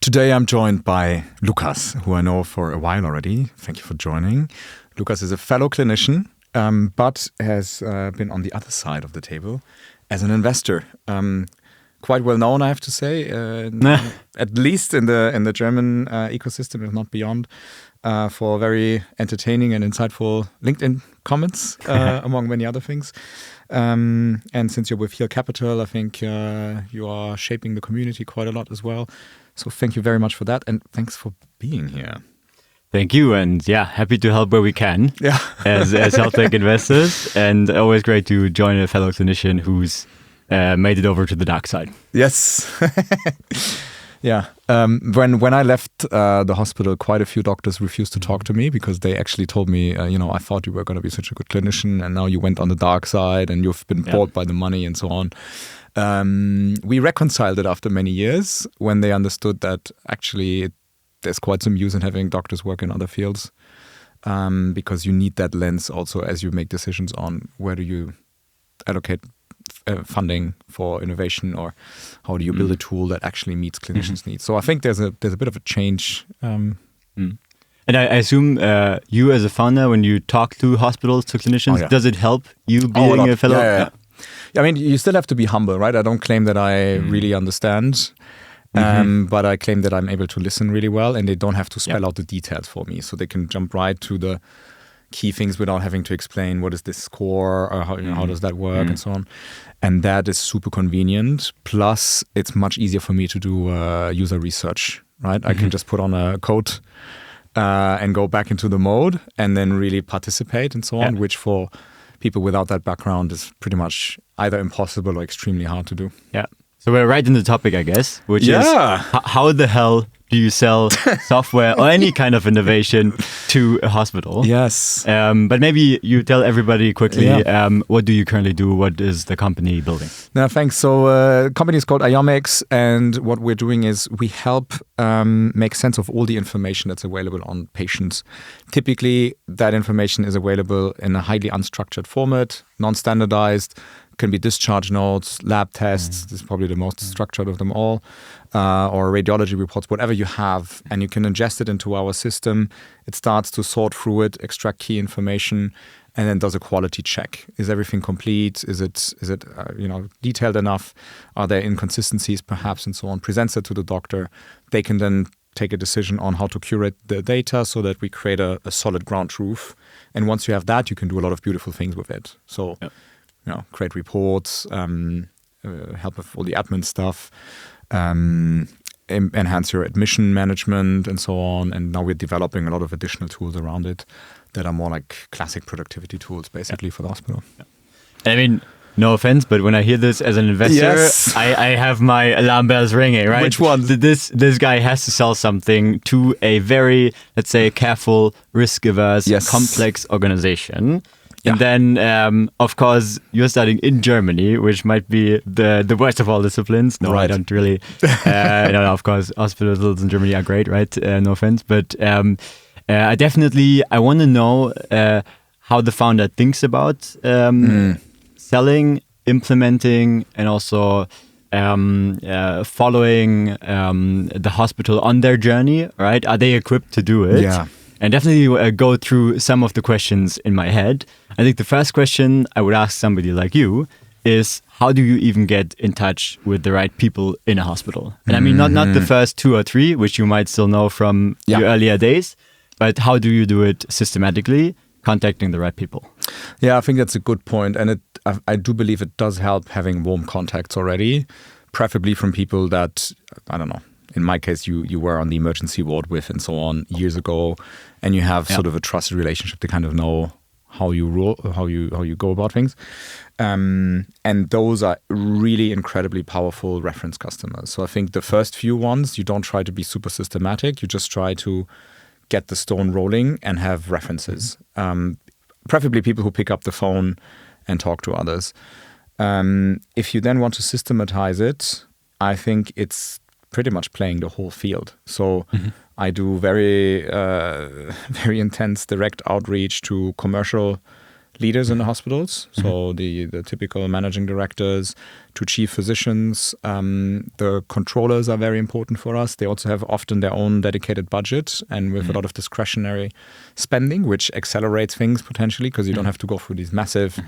Today I'm joined by Lukas, who I know for a while already. Thank you for joining. Lukas is a fellow clinician, but has been on the other side of the table as an investor. Quite well known, I have to say, at least in the German ecosystem, if not beyond, for very entertaining and insightful LinkedIn comments, among many other things. And since you're with Here Capital, I think you are shaping the community quite a lot as well. So thank you very much for that, and thanks for being here. Thank you, and happy to help where we can as health tech investors, and always great to join a fellow clinician who's made it over to the dark side. Yes. When I left the hospital, quite a few doctors refused to talk to me because they actually told me, I thought you were going to be such a good clinician, and now you went on the dark side and you've been bought by the money and so on. We reconciled it after many years when they understood that actually there's quite some use in having doctors work in other fields, because you need that lens also as you make decisions on where do you allocate funding for innovation, or how do you build a tool that actually meets clinicians' needs. So I think there's a bit of a change. And I assume you as a founder, when you talk to hospitals, to clinicians, does it help you being a fellow? Yeah. I mean, you still have to be humble, right? I don't claim that I really understand, but I claim that I'm able to listen really well, and they don't have to spell out the details for me. So they can jump right to the key things without having to explain what is this score, or how does that work, and so on. And that is super convenient. Plus, it's much easier for me to do user research, right? I can just put on a code and go back into the mode and then really participate and so on, which for people without that background is pretty much either impossible or extremely hard to do. Yeah. So we're right in the topic, I guess, which is how the hell do you sell software or any kind of innovation to a hospital? Yes. But maybe you tell everybody quickly, what do you currently do? What is the company building? No, thanks. So the company is called Iomics, and what we're doing is we help make sense of all the information that's available on patients. Typically, that information is available in a highly unstructured format, non-standardized. Can be discharge notes, lab tests. This is probably the most structured of them all, or radiology reports, whatever you have, and you can ingest it into our system. It starts to sort through it, extract key information, and then does a quality check. Is everything complete? Is it detailed enough? Are there inconsistencies perhaps, and so on? Presents it to the doctor. They can then take a decision on how to curate the data so that we create a solid ground truth. And once you have that, you can do a lot of beautiful things with it. So. Create reports, help with all the admin stuff, enhance your admission management and so on. And now we're developing a lot of additional tools around it that are more like classic productivity tools, basically, for the hospital. I mean, no offense, but when I hear this as an investor, I have my alarm bells ringing, right? Which one? This guy has to sell something to a very, let's say, careful, risk-averse, complex organization. And then, of course, you're studying in Germany, which might be the worst of all disciplines. No, I don't really. Of course, hospitals in Germany are great, right? No offense. But I want to know how the founder thinks about selling, implementing, and also following the hospital on their journey, right? Are they equipped to do it? Yeah. And definitely go through some of the questions in my head. I think the first question I would ask somebody like you is, how do you even get in touch with the right people in a hospital? And I mean, not the first 2 or 3, which you might still know from your earlier days, but how do you do it systematically, contacting the right people? Yeah, I think that's a good point. And I do believe it does help having warm contacts already, preferably from people that, I don't know, in my case, you were on the emergency ward with and so on years ago, and you have sort of a trusted relationship to kind of know how you go about things. And those are really incredibly powerful reference customers. So I think the first few ones, you don't try to be super systematic. You just try to get the stone rolling and have references. Preferably people who pick up the phone and talk to others. If you then want to systematize it, I think it's pretty much playing the whole field. So I do very intense direct outreach to commercial leaders in the hospitals, so the typical managing directors to chief physicians. The controllers are very important for us. They also have often their own dedicated budget and with a lot of discretionary spending, which accelerates things potentially because you don't have to go through these massive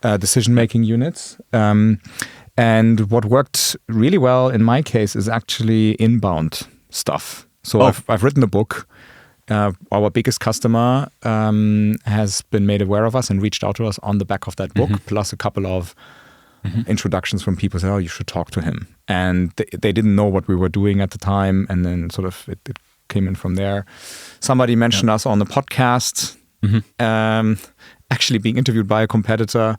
decision-making units. And what worked really well in my case is actually inbound stuff. So I've written a book. Our biggest customer has been made aware of us and reached out to us on the back of that book, plus a couple of introductions from people saying, "Oh, you should talk to him." And they didn't know what we were doing at the time, and then sort of it came in from there. Somebody mentioned us on the podcast, actually being interviewed by a competitor.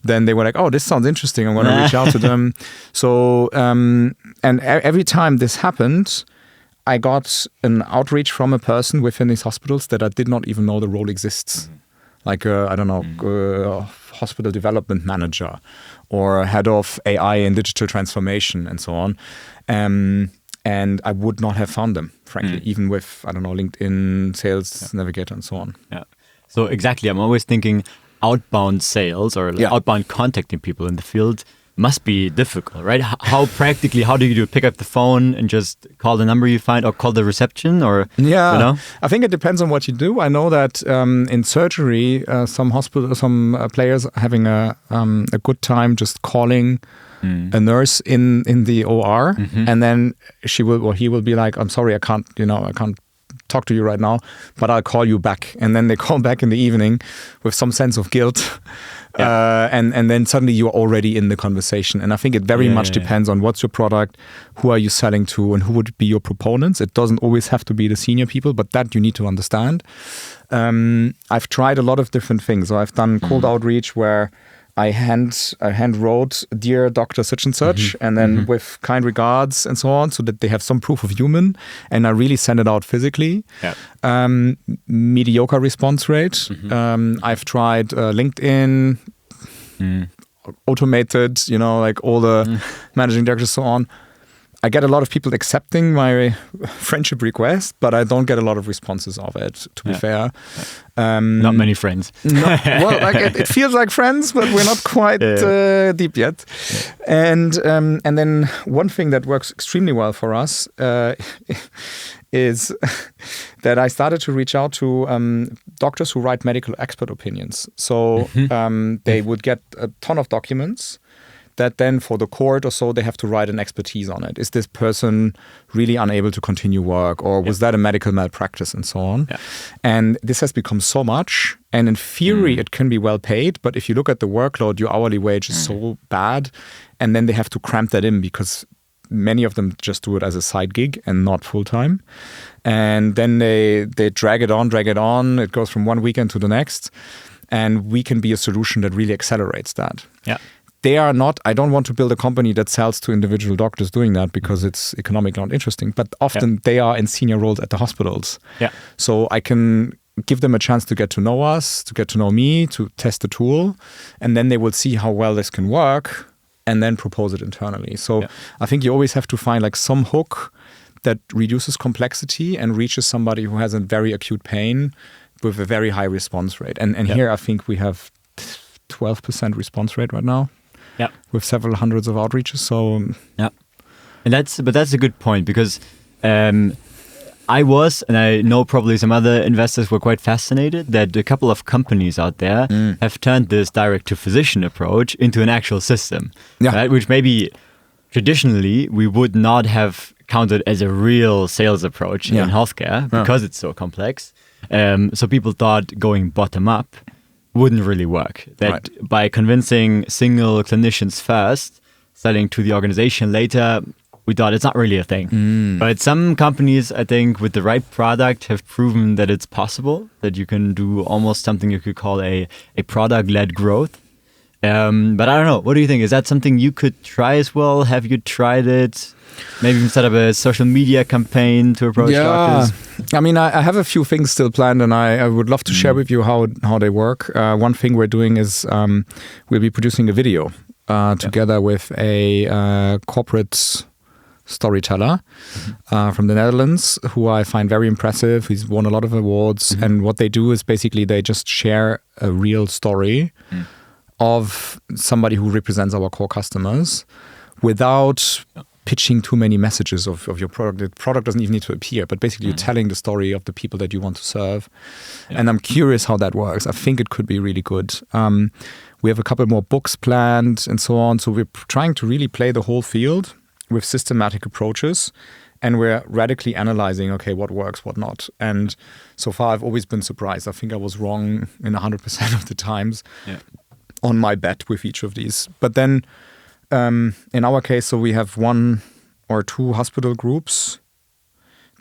Then they were like, "Oh, this sounds interesting. I'm going to reach out to them." So, and every time this happened, I got an outreach from a person within these hospitals that I did not even know the role exists. Like, I don't know, hospital development manager or head of AI and digital transformation and so on. And I would not have found them, frankly, even with, I don't know, LinkedIn, Sales Navigator and so on. Yeah. So exactly, I'm always thinking outbound sales or outbound contacting people in the field must be difficult, right? How do you do? Pick up the phone and just call the number you find or call the reception or, I think it depends on what you do. I know that in surgery, some players are having a good time just calling a nurse in the OR and then he will be like, "I'm sorry, I can't talk to you right now, but I'll call you back." And then they call back in the evening with some sense of guilt. And then suddenly you're already in the conversation. And I think it very much depends on what's your product, who are you selling to, and who would be your proponents. It doesn't always have to be the senior people, but that you need to understand. I've tried a lot of different things. So I've done cold outreach where I hand wrote, "Dear Dr. such and such," and then with kind regards and so on, so that they have some proof of human, and I really send it out physically. Mediocre response rate. I've tried LinkedIn, automated, like all the managing directors, so on. I get a lot of people accepting my friendship request, but I don't get a lot of responses of it, to be fair. Not many friends. It feels like friends, but we're not quite deep yet. And then one thing that works extremely well for us is that I started to reach out to doctors who write medical expert opinions. So they would get a ton of documents that then for the court or so, they have to write an expertise on it. Is this person really unable to continue work, or was that a medical malpractice and so on? And this has become so much. And in theory, it can be well paid. But if you look at the workload, your hourly wage is so bad. And then they have to cramp that in because many of them just do it as a side gig and not full time. And then they drag it on. It goes from one weekend to the next. And we can be a solution that really accelerates that. They are not, I don't want to build a company that sells to individual doctors doing that because it's economically not interesting, but often they are in senior roles at the hospitals. So I can give them a chance to get to know us, to get to know me, to test the tool, and then they will see how well this can work and then propose it internally. So I think you always have to find like some hook that reduces complexity and reaches somebody who has a very acute pain with a very high response rate. And here I think we have 12% response rate right now. With several hundreds of outreaches. So and that's a good point because I was, and I know probably some other investors were quite fascinated that a couple of companies out there have turned this direct to physician approach into an actual system, right? Which maybe traditionally we would not have counted as a real sales approach in healthcare because it's so complex. So people thought going bottom up wouldn't really work. That by convincing single clinicians first, selling to the organization later, we thought it's not really a thing. But some companies, I think, with the right product have proven that it's possible, that you can do almost something you could call a product-led growth. But I don't know. What do you think? Is that something you could try as well? Have you tried it? Maybe even set up a social media campaign to approach doctors? I mean, I have a few things still planned, and I would love to share with you how they work. One thing we're doing is we'll be producing a video together with a corporate storyteller from the Netherlands, who I find very impressive. He's won a lot of awards. And what they do is basically they just share a real story of somebody who represents our core customers without pitching too many messages of your product. The product doesn't even need to appear, but basically you're telling the story of the people that you want to serve. And I'm curious how that works. I think it could be really good. We have a couple more books planned and so on. So we're trying to really play the whole field with systematic approaches. And we're radically analyzing, okay, what works, what not. And so far, I've always been surprised. I think I was wrong in 100% of the times on my bet with each of these. But then in our case, so we have 1 or 2 hospital groups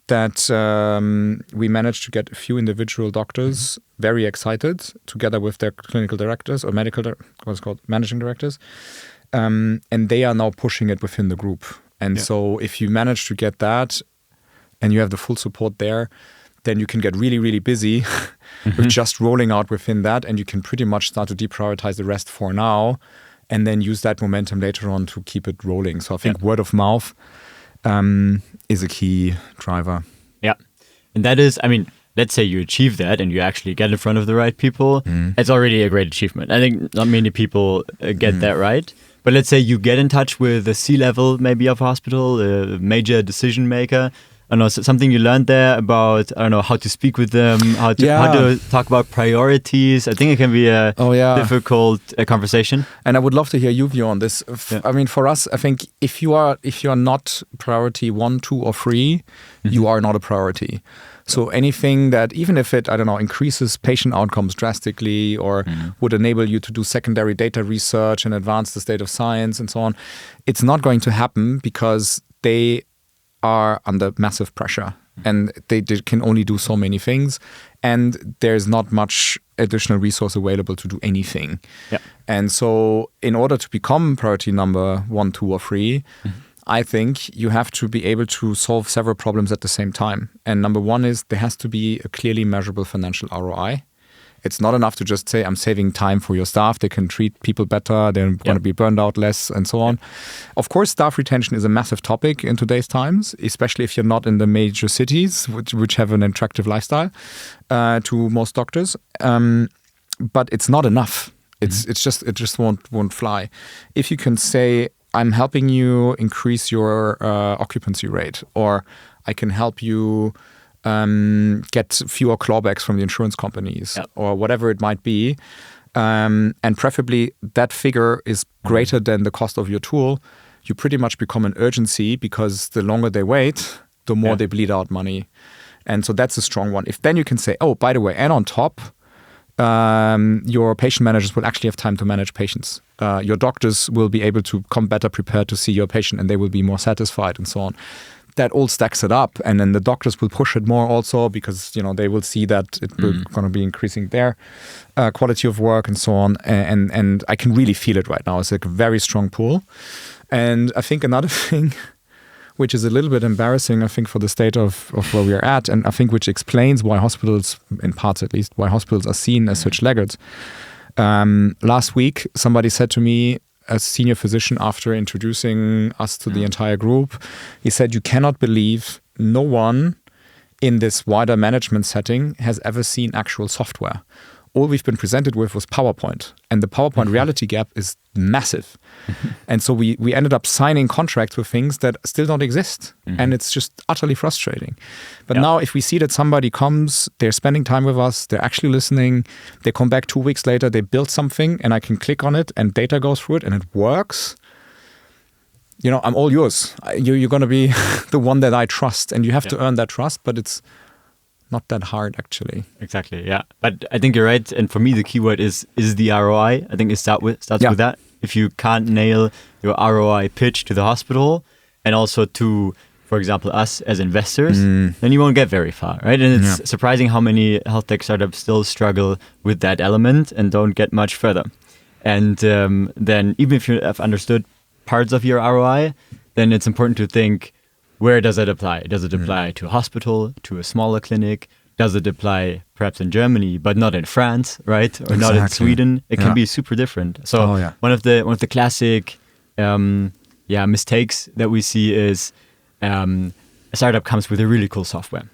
that we managed to get a few individual doctors very excited together with their clinical directors or managing directors. And they are now pushing it within the group. And so if you manage to get that and you have the full support there, then you can get really, really busy with just rolling out within that. And you can pretty much start to deprioritize the rest for now and then use that momentum later on to keep it rolling. So I think word of mouth is a key driver. Yeah. And that is, I mean, let's say you achieve that and you actually get in front of the right people. It's already a great achievement. I think not many people get that right. But let's say you get in touch with the C-level maybe of a hospital, a major decision maker. I don't know, something you learned there about, I don't know, how to speak with them, how to talk about priorities. I think it can be a difficult conversation. And I would love to hear your view on this. I mean, for us, I think if you are not priority 1, 2, or 3, you are not a priority. So anything that, even if it, I don't know, increases patient outcomes drastically or would enable you to do secondary data research and advance the state of science and so on, it's not going to happen because they are under massive pressure and they can only do so many things and there's not much additional resource available to do anything. And so in order to become priority number 1, 2, or 3, I think you have to be able to solve several problems at the same time. And number 1 is there has to be a clearly measurable financial ROI. It's not enough to just say, I'm saving time for your staff. They can treat people better. They're going to be burned out less and so on. Of course, staff retention is a massive topic in today's times, especially if you're not in the major cities, which have an attractive lifestyle to most doctors. But it's not enough. It just won't fly. If you can say, I'm helping you increase your occupancy rate, or I can help you get fewer clawbacks from the insurance companies or whatever it might be. And preferably that figure is greater than the cost of your tool. You pretty much become an urgency because the longer they wait, the more they bleed out money. And so that's a strong one. If then you can say, oh, by the way, and on top, your patient managers will actually have time to manage patients. Your doctors will be able to come better prepared to see your patient and they will be more satisfied and so on. That all stacks it up, and then the doctors will push it more also because they will see that it will going to be increasing their quality of work and so on. And I can really feel it right now. It's like a very strong pull. And I think another thing, which is a little bit embarrassing, I think, for the state of where we are at, and I think which explains why hospitals, in parts at least, why hospitals are seen as such laggards. Last week, somebody said to me, a senior physician, after introducing us to the entire group, he said, you cannot believe no one in this wider management setting has ever seen actual software. All we've been presented with was PowerPoint, and the PowerPoint reality gap is massive. And so we ended up signing contracts with things that still don't exist, and it's just utterly frustrating. But now if we see that somebody comes, they're spending time with us, they're actually listening, they come back 2 weeks later, they build something, and I can click on it, and data goes through it, and it works, I'm all yours. You're going to be the one that I trust, and you have to earn that trust, but it's not that hard, actually. Exactly, yeah. But I think you're right. And for me, the keyword is the ROI. I think it starts with that. If you can't nail your ROI pitch to the hospital and also to, for example, us as investors, then you won't get very far, right? And it's surprising how many health tech startups still struggle with that element and don't get much further. And then even if you have understood parts of your ROI, then it's important to think, where does it apply? Does it apply to a hospital, to a smaller clinic? Does it apply perhaps in Germany, but not in France, right? Or not in Sweden? It can be super different. So one of the classic mistakes that we see is a startup comes with a really cool software.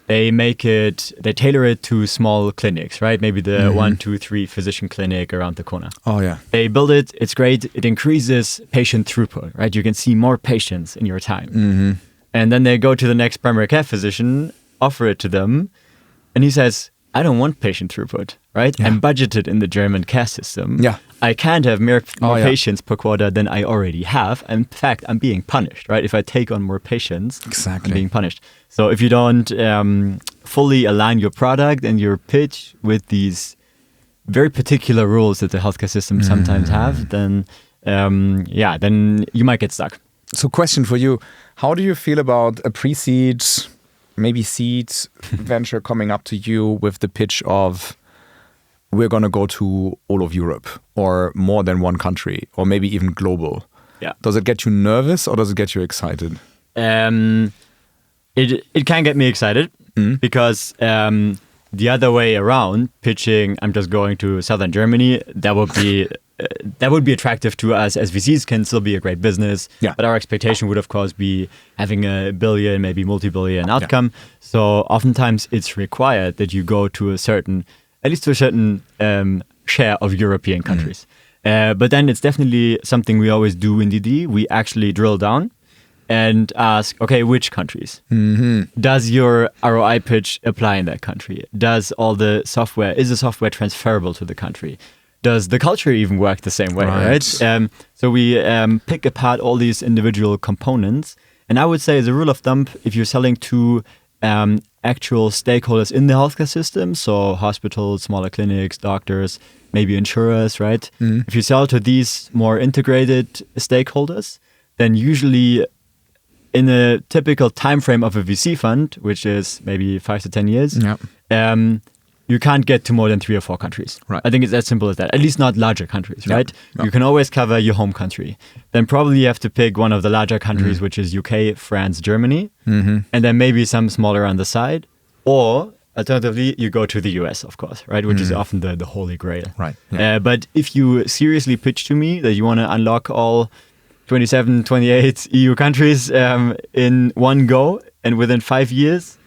They tailor it to small clinics, right? Maybe the 1, 2, 3 physician clinic around the corner. Oh, yeah. They build it. It's great. It increases patient throughput, right? You can see more patients in your time. And then they go to the next primary care physician, offer it to them. And he says, I don't want patient throughput, right? Yeah. I'm budgeted in the German care system. Yeah. I can't have more patients per quarter than I already have. In fact, I'm being punished, right? If I take on more patients, Exactly. I'm being punished. So if you don't fully align your product and your pitch with these very particular rules that the healthcare system sometimes have, then you might get stuck. So question for you, how do you feel about a pre-seed, maybe seed venture coming up to you with the pitch of we're going to go to all of Europe or more than one country or maybe even global? Yeah. Does it get you nervous or does it get you excited? It can get me excited because the other way around, pitching, I'm just going to southern Germany, that would be attractive to us as VCs, can still be a great business. Yeah. But our expectation would, of course, be having a billion, maybe multi-billion outcome. Yeah. So oftentimes it's required that you go to at least to a certain share of European countries. But then it's definitely something we always do in DD. We actually drill down and ask, okay, which countries? Does your ROI pitch apply in that country? Is the software transferable to the country? Does the culture even work the same way, right? So we pick apart all these individual components. And I would say, as a rule of thumb, if you're selling to actual stakeholders in the healthcare system, so hospitals, smaller clinics, doctors, maybe insurers, right? If you sell to these more integrated stakeholders, then usually in a typical time frame of a VC fund, which is maybe 5 to 10 years, you can't get to more than 3 or 4 countries. Right. I think it's as simple as that. At least not larger countries, right? Yeah. You can always cover your home country. Then probably you have to pick one of the larger countries, which is UK, France, Germany, and then maybe some smaller on the side. Or alternatively, you go to the US, of course, right? Which is often the holy grail. Right. Yeah. But if you seriously pitch to me that you want to unlock all 27, 28 EU countries in one go and within 5 years,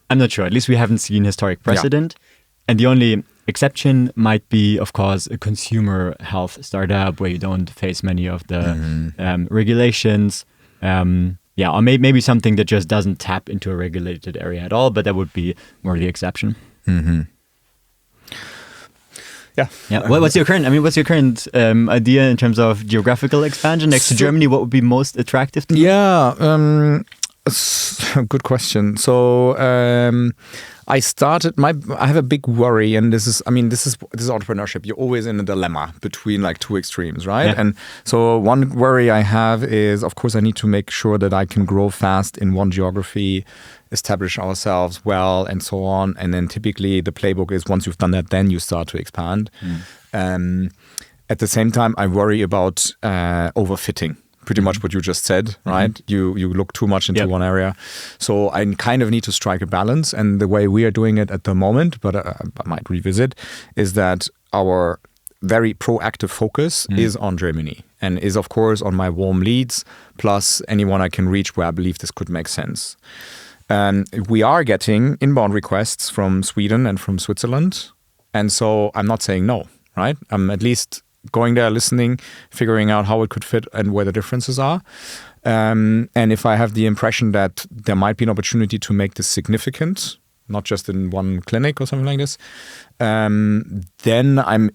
I'm not sure. At least we haven't seen historic precedent. Yeah. And the only exception might be, of course, a consumer health startup where you don't face many of the regulations. Or maybe something that just doesn't tap into a regulated area at all, but that would be more the exception. Yeah. What's your current idea in terms of geographical expansion next to Germany? What would be most attractive to you? Yeah, good question. So I have a big worry, and this is entrepreneurship. You're always in a dilemma between like two extremes, right? Yeah. And so one worry I have is, of course, I need to make sure that I can grow fast in one geography, establish ourselves well, and so on. And then typically the playbook is once you've done that, then you start to expand. At the same time, I worry about overfitting. Pretty much what you just said, right? You look too much into one area. So I kind of need to strike a balance. And the way we are doing it at the moment, but I might revisit, is that our very proactive focus is on Germany and is, of course, on my warm leads, plus anyone I can reach where I believe this could make sense. We are getting inbound requests from Sweden and from Switzerland. And so I'm not saying no, right? I'm at least going there, listening, figuring out how it could fit and where the differences are. And if I have the impression that there might be an opportunity to make this significant, not just in one clinic or something like this, then I'm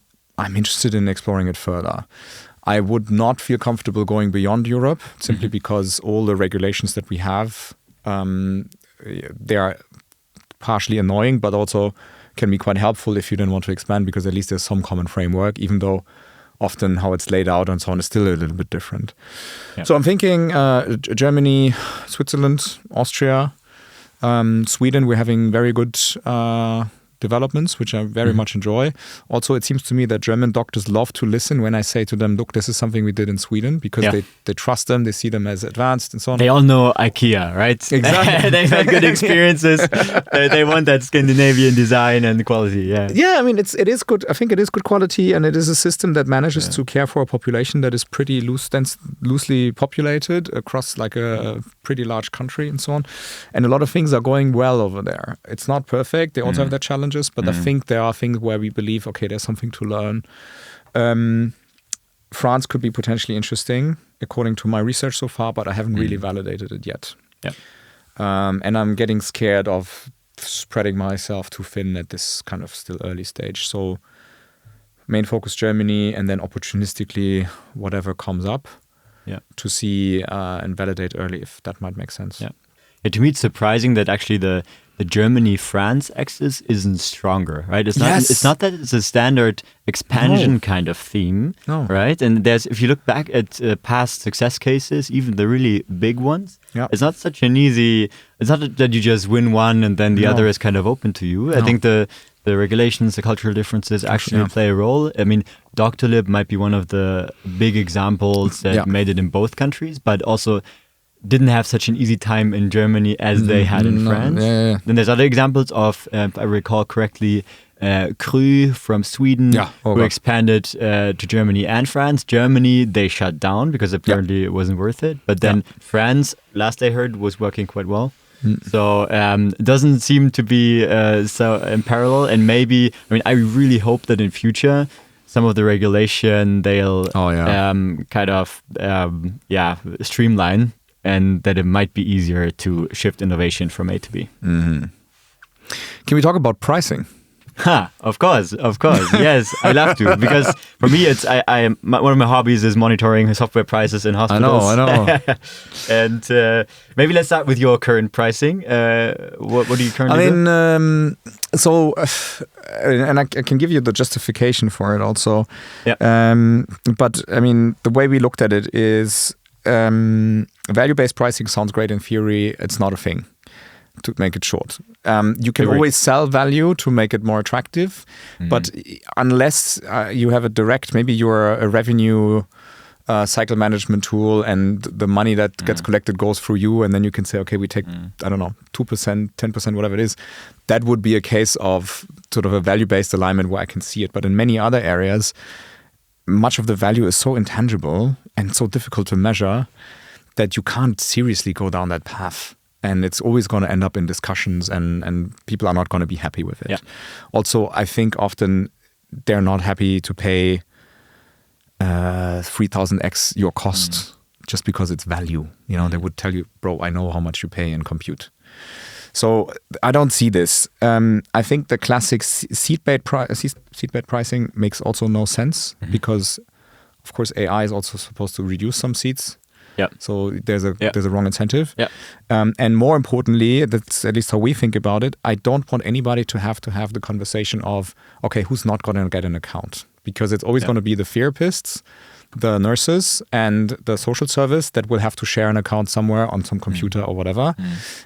interested in exploring it further. I would not feel comfortable going beyond Europe simply because all the regulations that we have, they are partially annoying, but also can be quite helpful if you then want to expand because at least there's some common framework, even though often how it's laid out and so on is still a little bit different. Yeah. So I'm thinking Germany, Switzerland, Austria, Sweden. We're having very good developments, which I very much enjoy. Also, it seems to me that German doctors love to listen when I say to them, look, this is something we did in Sweden, because they trust them, they see them as advanced and so on. They all know IKEA, right? Exactly. They've had good experiences. They want that Scandinavian design and quality, Yeah, I mean, it is good. I think it is good quality, and it is a system that manages to care for a population that is pretty loosely populated across like a pretty large country and so on. And a lot of things are going well over there. It's not perfect. They also have their challenges, but I think there are things where we believe, okay, there's something to learn. France could be potentially interesting, according to my research so far, but I haven't really validated it yet. Yeah. And I'm getting scared of spreading myself too thin at this kind of still early stage. So main focus Germany, and then opportunistically whatever comes up to see and validate early if that might make sense. Yeah. To me, it's surprising that actually the Germany-France axis isn't stronger, right? It's not that it's a standard expansion kind of theme, right? And if you look back at past success cases, even the really big ones, it's not such an easy. It's not that you just win one and then the other is kind of open to you. I think the regulations, the cultural differences actually play a role. I mean, Doctolib might be one of the big examples that made it in both countries, but also didn't have such an easy time in Germany as they had in France. Then there's other examples of, if I recall correctly, Cru from Sweden, who expanded to Germany and France. Germany, they shut down because apparently it wasn't worth it. But then France, last I heard, was working quite well. So it doesn't seem to be so in parallel. And maybe, I mean, I really hope that in future, some of the regulation, they'll kind of, streamline, and that it might be easier to shift innovation from A to B. Can we talk about pricing? Of course. Yes, I love to, because for me, it's one of my hobbies is monitoring software prices in hospitals. I know. And maybe let's start with your current pricing. What do you currently do? And I can give you the justification for it also. Yeah. But I mean, the way we looked at it is value-based pricing sounds great in theory. It's not a thing. To make it short, you can always sell value to make it more attractive, but unless you have a direct, maybe you're a revenue cycle management tool, and the money that gets collected goes through you, and then you can say, okay, we take, I don't know, 2%, 10%, whatever it is. That would be a case of sort of a value-based alignment where I can see it. But in many other areas, much of the value is so intangible and so difficult to measure that you can't seriously go down that path. And it's always going to end up in discussions, and people are not going to be happy with it. Yeah. Also, I think often they're not happy to pay 3000x your cost just because it's value. You know, they would tell you, bro, I know how much you pay in compute. So I don't see this. I think the classic seat-based pricing makes also no sense because, of course, AI is also supposed to reduce some seats. Yeah. So there's a wrong incentive. Yeah. And more importantly, that's at least how we think about it. I don't want anybody to have the conversation of, okay, who's not going to get an account? Because it's always going to be the therapists, the nurses, and the social service that will have to share an account somewhere on some computer or whatever.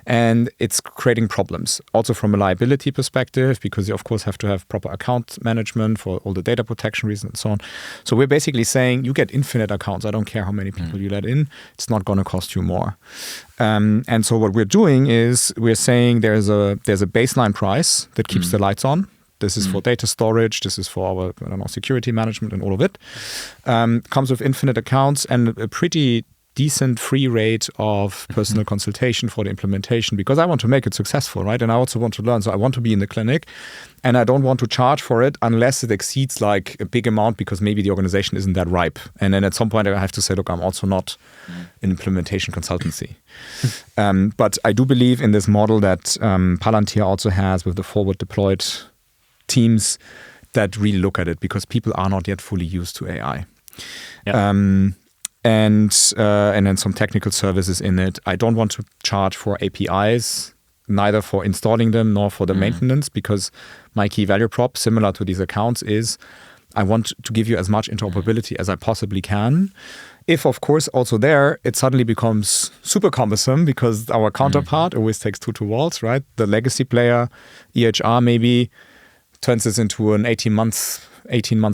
And it's creating problems. Also from a liability perspective, because you of course have to have proper account management for all the data protection reasons and so on. So we're basically saying you get infinite accounts. I don't care how many people you let in. It's not going to cost you more. And so what we're doing is we're saying there's a baseline price that keeps the lights on. This is for data storage. This is for our security management and all of it. Comes with infinite accounts and a pretty decent free rate of personal consultation for the implementation, because I want to make it successful, right? And I also want to learn. So I want to be in the clinic, and I don't want to charge for it unless it exceeds like a big amount, because maybe the organization isn't that ripe. And then at some point I have to say, look, I'm also not an implementation consultancy. But I do believe in this model that Palantir also has with the forward deployed teams that really look at it, because people are not yet fully used to AI. Yep. And then some technical services in it. I don't want to charge for APIs, neither for installing them nor for the maintenance, because my key value prop, similar to these accounts, is I want to give you as much interoperability as I possibly can. If, of course, also there, it suddenly becomes super cumbersome because our counterpart always takes two to waltz, right? The legacy player, EHR maybe, turns this into an 18 months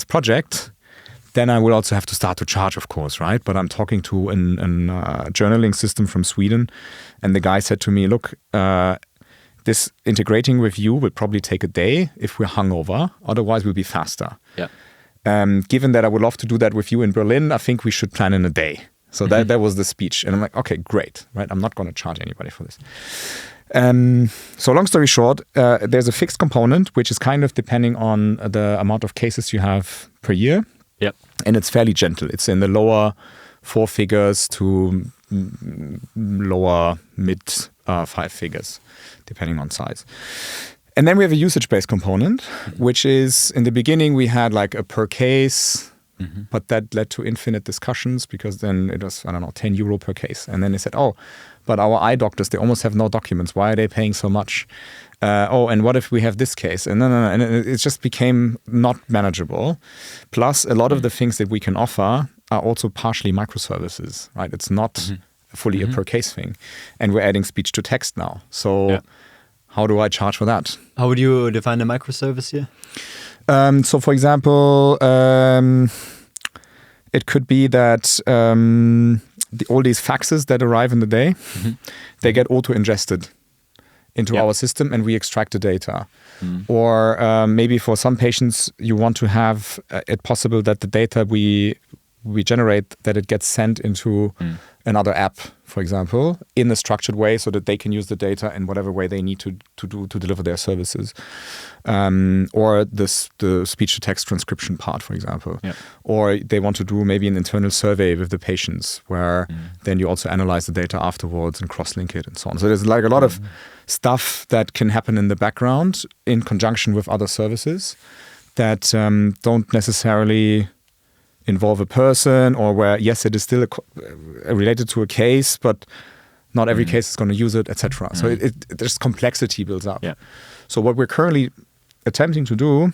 project, then I will also have to start to charge, of course, right? But I'm talking to a journaling system from Sweden, and the guy said to me, look, this integrating with you will probably take a day if we're hungover. Otherwise, we'll be faster. Yeah. Given that I would love to do that with you in Berlin, I think we should plan in a day. So that was the speech. And I'm like, okay, great, right? I'm not going to charge anybody for this. So long story short, there's a fixed component, which is kind of depending on the amount of cases you have per year. Yep. And it's fairly gentle. It's in the lower 4 figures to lower mid 5 figures, depending on size. And then we have a usage-based component, which is, in the beginning, we had like a per case, but that led to infinite discussions because then it was, 10 euro per case. And then they said, oh, but our eye doctors, they almost have no documents. Why are they paying so much? And what if we have this case? And and it just became not manageable. Plus, a lot of the things that we can offer are also partially microservices, right? It's not fully a per case thing. And we're adding speech to text now. So how do I charge for that? How would you define a microservice here? So, for example, it could be that all these faxes that arrive in the day, they get auto-ingested into our system and we extract the data. Or maybe for some patients, you want to have it possible that the data we generate, that it gets sent into another app, for example, in a structured way so that they can use the data in whatever way they need to deliver their services. Or the speech-to-text transcription part, for example. Yep. Or they want to do maybe an internal survey with the patients where then you also analyze the data afterwards and cross-link it and so on. So there's like a lot of stuff that can happen in the background in conjunction with other services that don't necessarily involve a person, or where, yes, it is still related to a case, but not every case is going to use it, etc. So there's complexity builds up. Yeah. So what we're currently attempting to do,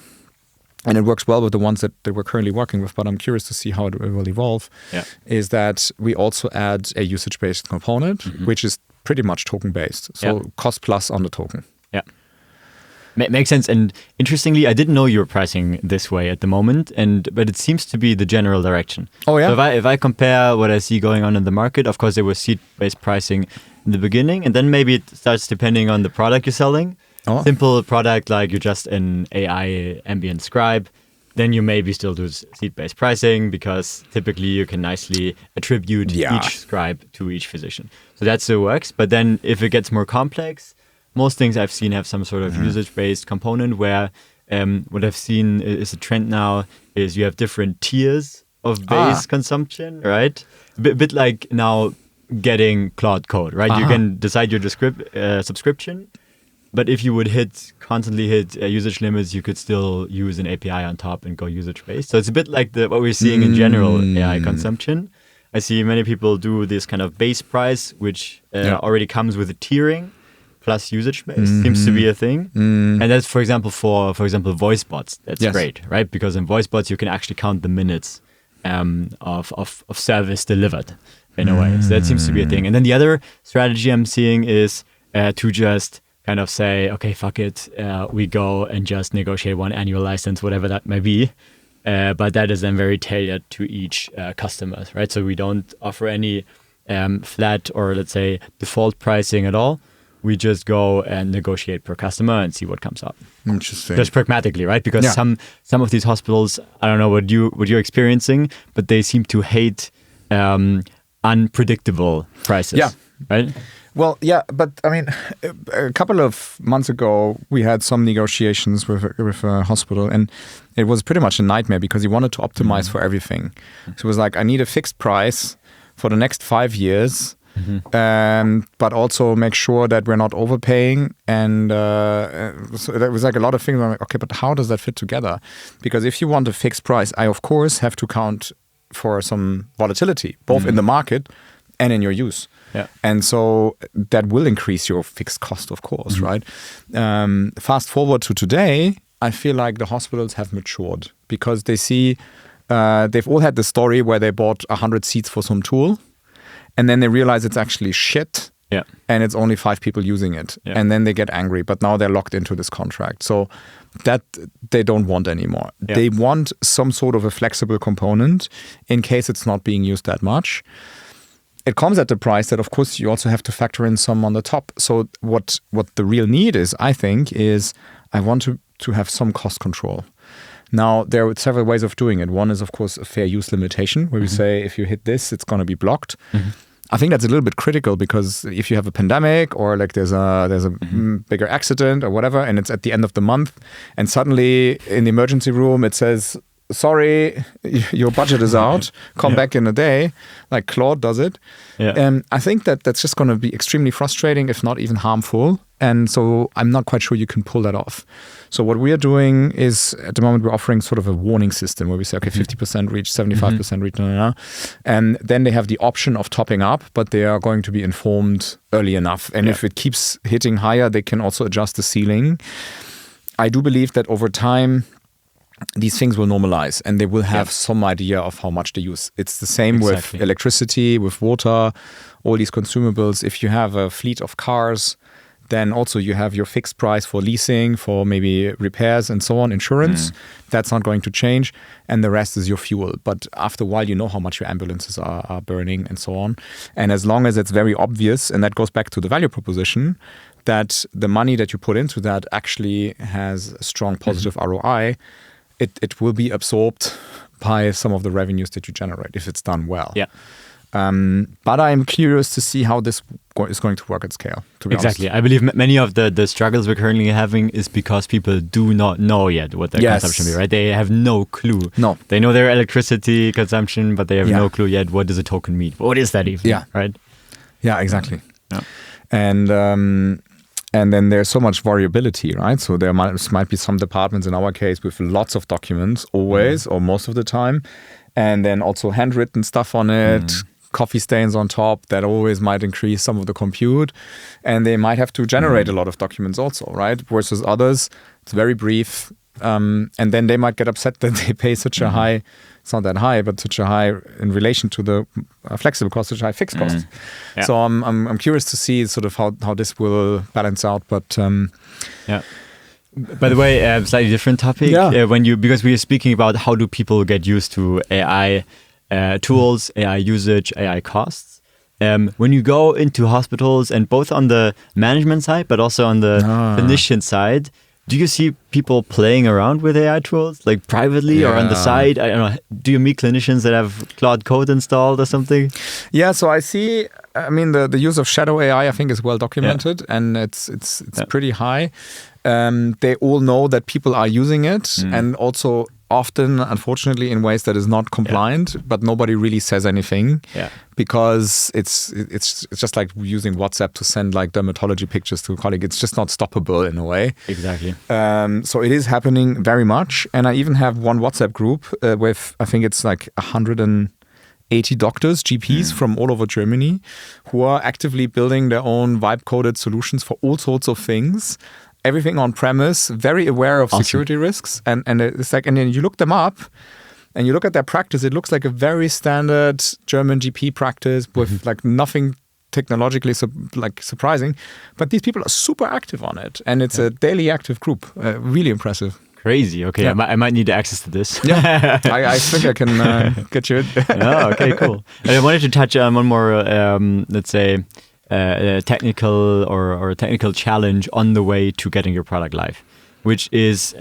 and it works well with the ones that we're currently working with, but I'm curious to see how it will evolve, is that we also add a usage-based component, which is pretty much token-based. So cost plus on the token. Yeah. Makes sense. And interestingly, I didn't know you were pricing this way at the moment, but it seems to be the general direction. Oh, yeah? So if I compare what I see going on in the market, of course, there was seat-based pricing in the beginning, and then maybe it starts depending on the product you're selling. Oh. Simple product like you're just an AI ambient scribe, then you maybe still do seat-based pricing because typically you can nicely attribute each scribe to each physician. So that still works. But then if it gets more complex, most things I've seen have some sort of usage-based component where what I've seen is a trend now is you have different tiers of base consumption, right? A bit like now getting Claude Code, right? You can decide your subscription, but if you would constantly hit usage limits, you could still use an API on top and go usage-based. So it's a bit like what we're seeing in general AI consumption. I see many people do this kind of base price, which already comes with a tiering. Plus usage-based seems to be a thing. And that's, for example, for voice bots. That's great, right? Because in voice bots, you can actually count the minutes of service delivered in a way. So that seems to be a thing. And then the other strategy I'm seeing is to just kind of say, okay, fuck it. We go and just negotiate one annual license, whatever that may be. But that is then very tailored to each customer, right? So we don't offer any flat or, let's say, default pricing at all. We just go and negotiate per customer and see what comes up. Interesting. Just pragmatically, right? Because some of these hospitals, I don't know what you're experiencing, but they seem to hate unpredictable prices. Yeah. Right? Well, yeah, but I mean, a couple of months ago, we had some negotiations with a hospital, and it was pretty much a nightmare because he wanted to optimize for everything. So it was like, I need a fixed price for the next 5 years. But also make sure that we're not overpaying. And so there was like a lot of things. I'm like, okay, but how does that fit together? Because if you want a fixed price, I of course have to count for some volatility, both in the market and in your use. Yeah. And so that will increase your fixed cost, of course, right? Fast forward to today, I feel like the hospitals have matured because they see, they've all had the story where they bought 100 seats for some tool. And then they realize it's actually shit and it's only 5 people using it. And then they get angry, but now they're locked into this contract. So that they don't want anymore. They want some sort of a flexible component in case it's not being used that much. It comes at the price that, of course, you also have to factor in some on the top. So what the real need is, I think, is I want to have some cost control. Now, there are several ways of doing it. One is, of course, a fair use limitation, where we say if you hit this, it's going to be blocked. I think that's a little bit critical, because if you have a pandemic or like there's a bigger accident or whatever, and it's at the end of the month, and suddenly in the emergency room it says, sorry, your budget is out, come back in a day, like Claude does it. I think that's just going to be extremely frustrating, if not even harmful. And so I'm not quite sure you can pull that off. So what we are doing is, at the moment, we're offering sort of a warning system where we say, okay, 50% reach, 75% reach, and then they have the option of topping up, but they are going to be informed early enough. And if it keeps hitting higher, they can also adjust the ceiling. I do believe that over time, these things will normalize and they will have some idea of how much they use. It's the same with electricity, with water, all these consumables. If you have a fleet of cars, then also you have your fixed price for leasing, for maybe repairs and so on, insurance. That's not going to change. And the rest is your fuel. But after a while, you know how much your ambulances are burning and so on. And as long as it's very obvious, and that goes back to the value proposition, that the money that you put into that actually has a strong positive ROI, it will be absorbed by some of the revenues that you generate if it's done well. But I'm curious to see how this is going to work at scale, to be honest. I believe many of the struggles we're currently having is because people do not know yet what their consumption is, right? They have no clue. No. They know their electricity consumption, but they have no clue yet. What does a token mean? What is that even? Right? Yeah, exactly. And then there's so much variability, right? So there might be some departments in our case with lots of documents always or most of the time. And then also handwritten stuff on it, coffee stains on top, that always might increase some of the compute. And they might have to generate a lot of documents also, right? Versus others, it's very brief. And then they might get upset that they pay such a high, it's not that high, but such a high in relation to the flexible cost, such a high fixed cost. So I'm curious to see sort of how this will balance out. But by the way, slightly different topic. Because we are speaking about how do people get used to AI tools, AI usage, AI costs. When you go into hospitals, and both on the management side, but also on the clinician side, do you see people playing around with AI tools, like privately or on the side? I don't know. Do you meet clinicians that have Claude Code installed or something? Yeah, so I see. I mean, the use of shadow AI, I think, is well documented, and it's pretty high. They all know that people are using it, and also often, unfortunately, in ways that is not compliant. But nobody really says anything because it's just like using WhatsApp to send like dermatology pictures to a colleague. It's just not stoppable in a way. Exactly. So it is happening very much, and I even have one WhatsApp group with, I think it's like 180 doctors, GPs from all over Germany, who are actively building their own vibe-coded solutions for all sorts of things. Everything on premise, very aware of security risks, and it's like, and then you look them up, and you look at their practice. It looks like a very standard German GP practice with like nothing technologically surprising, but these people are super active on it, and it's a daily active group. Really impressive. Crazy. Okay, I might need access to this. I think I can get you it. Okay, cool. And I wanted to touch on one more, let's say, technical or a technical challenge on the way to getting your product live, which is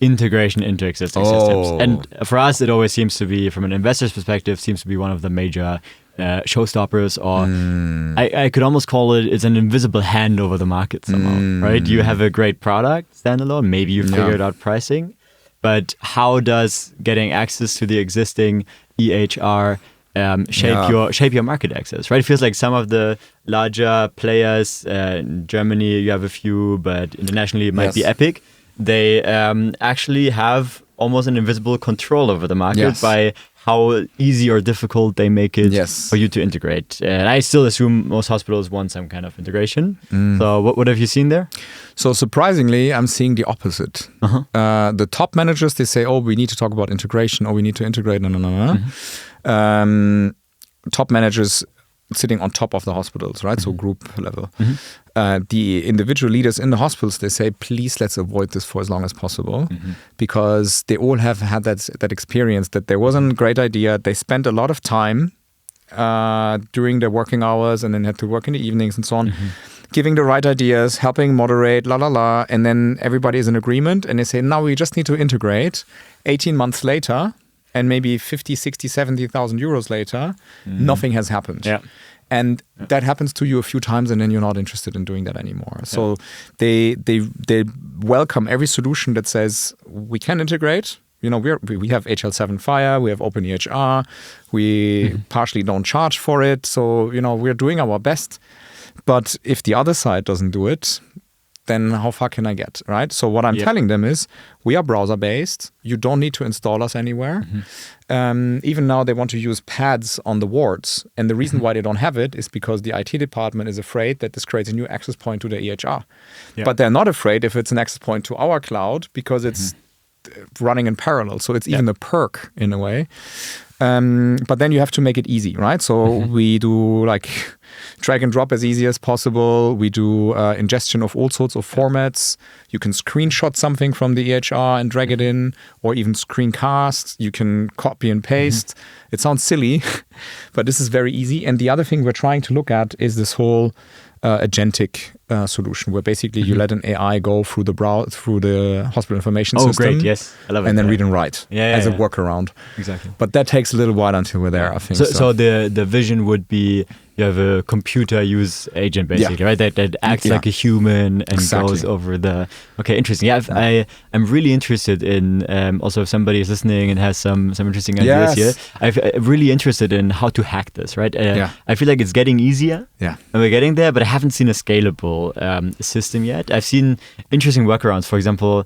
integration into existing systems. And for us, it always seems to be, from an investor's perspective, seems to be one of the major showstoppers, or I could almost call it's an invisible hand over the market somehow, right? You have a great product standalone, maybe you figured out pricing, but how does getting access to the existing EHR shape your market access, right? It feels like some of the larger players, in Germany you have a few, but internationally it might be Epic. They actually have almost an invisible control over the market by how easy or difficult they make it for you to integrate. And I still assume most hospitals want some kind of integration. So what have you seen there? So surprisingly, I'm seeing the opposite. The top managers, they say, we need to talk about integration, we need to integrate, Top managers sitting on top of the hospitals, right? So group level. The individual leaders in the hospitals, they say, please let's avoid this for as long as possible, because they all have had that experience that there wasn't a great idea. They spent a lot of time during their working hours and then had to work in the evenings and so on, giving the right ideas, helping moderate, and then everybody is in agreement and they say, now we just need to integrate. 18 months later, and maybe 50, 60, 70,000 euros later, nothing has happened. Yeah. And that happens to you a few times and then you're not interested in doing that anymore. So they welcome every solution that says we can integrate. You know, we have HL7 Fire, we have OpenEHR, we partially don't charge for it. So, you know, we're doing our best. But if the other side doesn't do it, then how far can I get, right? So what I'm telling them is, we are browser-based. You don't need to install us anywhere. Even now they want to use pads on the wards. And the reason why they don't have it is because the IT department is afraid that this creates a new access point to the EHR. But they're not afraid if it's an access point to our cloud because it's running in parallel. So it's even a perk in a way. But then you have to make it easy, right? So we do like drag and drop as easy as possible. We do ingestion of all sorts of formats. You can screenshot something from the EHR and drag it in, or even screencast. You can copy and paste. It sounds silly, but this is very easy. And the other thing we're trying to look at is this whole agentic solution, where basically you let an AI go through the hospital information system. Oh, great! Yes, I love it. And then read and write as a workaround. Exactly. But that takes a little while until we're there. I think. So the vision would be you have a computer use agent basically, right? That acts like a human and goes over the. Okay, interesting. Yeah, I'm really interested in also if somebody is listening and has some interesting ideas here. I'm really interested in how to hack this, right? I feel like it's getting easier. Yeah, and we're getting there, but I haven't seen a scalable system yet. I've seen interesting workarounds. For example,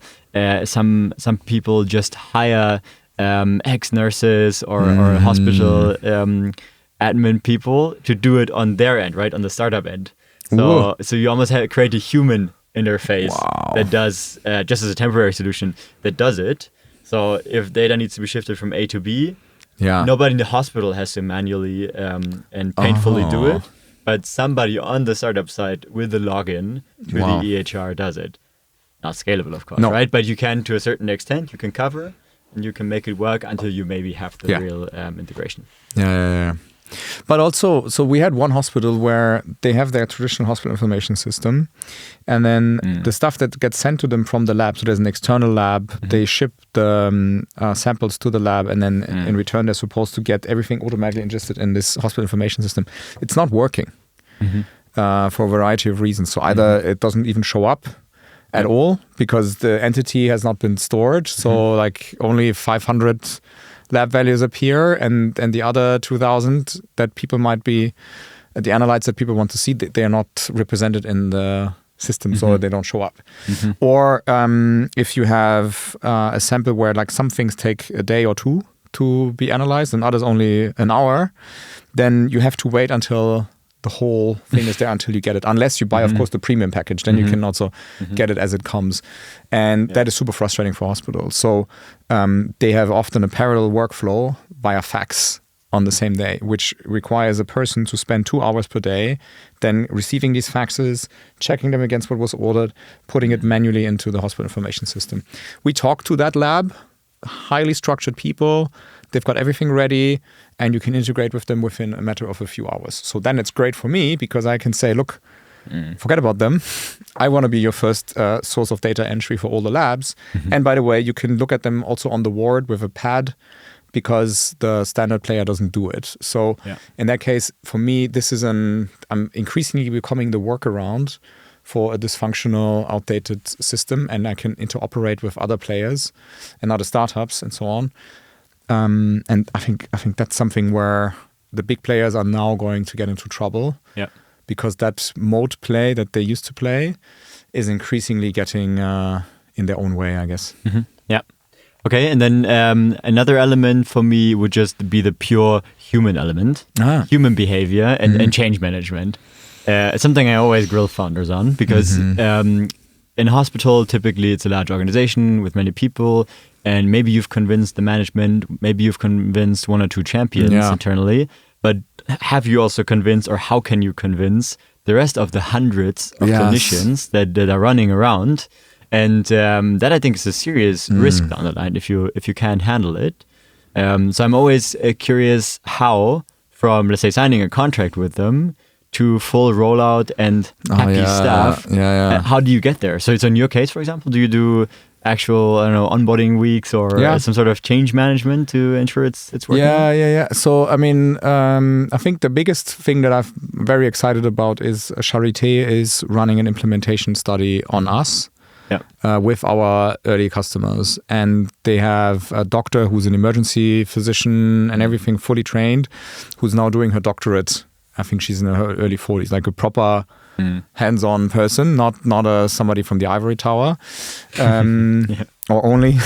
some people just hire ex-nurses or hospital admin people to do it on their end, right, on the startup end. So you almost create a human interface that does, just as a temporary solution, that does it. So if data needs to be shifted from A to B, nobody in the hospital has to manually and painfully do it. But somebody on the startup side with the login to the EHR does it. Not scalable, of course, right? But you can, to a certain extent, you can cover and you can make it work until you maybe have the real integration. Yeah. But also, so we had one hospital where they have their traditional hospital information system, and then the stuff that gets sent to them from the lab, so there's an external lab, they ship the samples to the lab, and then in return they're supposed to get everything automatically ingested in this hospital information system. It's not working for a variety of reasons. So either it doesn't even show up at all because the entity has not been stored, so like only 500 lab values appear, and the other 2,000 that people might be, the analytes that people want to see, they are not represented in the system, so they don't show up. Or if you have a sample where like some things take a day or two to be analyzed and others only an hour, then you have to wait until the whole thing is there until you get it, unless you buy, of course, the premium package. Then you can also get it as it comes. And that is super frustrating for hospitals. So they have often a parallel workflow via fax on the same day, which requires a person to spend 2 hours per day, then receiving these faxes, checking them against what was ordered, putting it manually into the hospital information system. We talked to that lab, highly structured people. They've got everything ready, and you can integrate with them within a matter of a few hours. So then it's great for me because I can say, look, forget about them. I want to be your first source of data entry for all the labs. And by the way, you can look at them also on the ward with a pad because the standard player doesn't do it. So in that case, for me, I'm increasingly becoming the workaround for a dysfunctional, outdated system, and I can interoperate with other players and other startups and so on. And I think that's something where the big players are now going to get into trouble because that mode play that they used to play is increasingly getting in their own way, I guess. Yeah. Okay, and then another element for me would just be the pure human element, human behavior and change management. It's something I always grill founders on because in hospital, typically it's a large organization with many people, and maybe you've convinced the management, maybe you've convinced 1 or 2 champions internally, but have you also convinced, or how can you convince the rest of the hundreds of clinicians that are running around? And that I think is a serious risk down the line if you can't handle it. So I'm always curious how, from let's say signing a contract with them to full rollout and happy staff, how do you get there? So in your case, for example, do you do actual onboarding weeks or some sort of change management to ensure it's working? So I mean, I think the biggest thing that I'm very excited about is Charité is running an implementation study on us. With our early customers, and they have a doctor who's an emergency physician and everything fully trained, who's now doing her doctorate. I think she's in her early 40s, like a proper hands-on person, not somebody from the ivory tower, or only.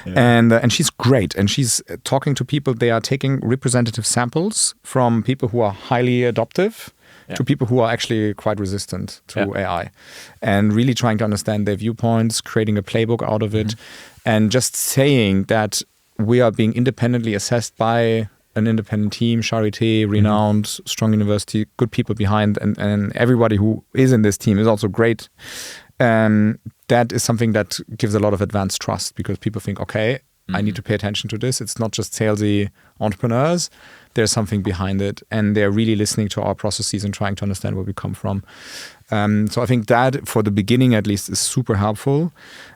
And she's great, and she's talking to people. They are taking representative samples from people who are highly adoptive to people who are actually quite resistant to AI, and really trying to understand their viewpoints, creating a playbook out of it, and just saying that we are being independently assessed by an independent team, Charité, renowned, strong university, good people behind, and everybody who is in this team is also great. That is something that gives a lot of advanced trust, because people think, okay, I need to pay attention to this. It's not just salesy entrepreneurs. There's something behind it, and they're really listening to our processes and trying to understand where we come from. So I think that, for the beginning at least, is super helpful.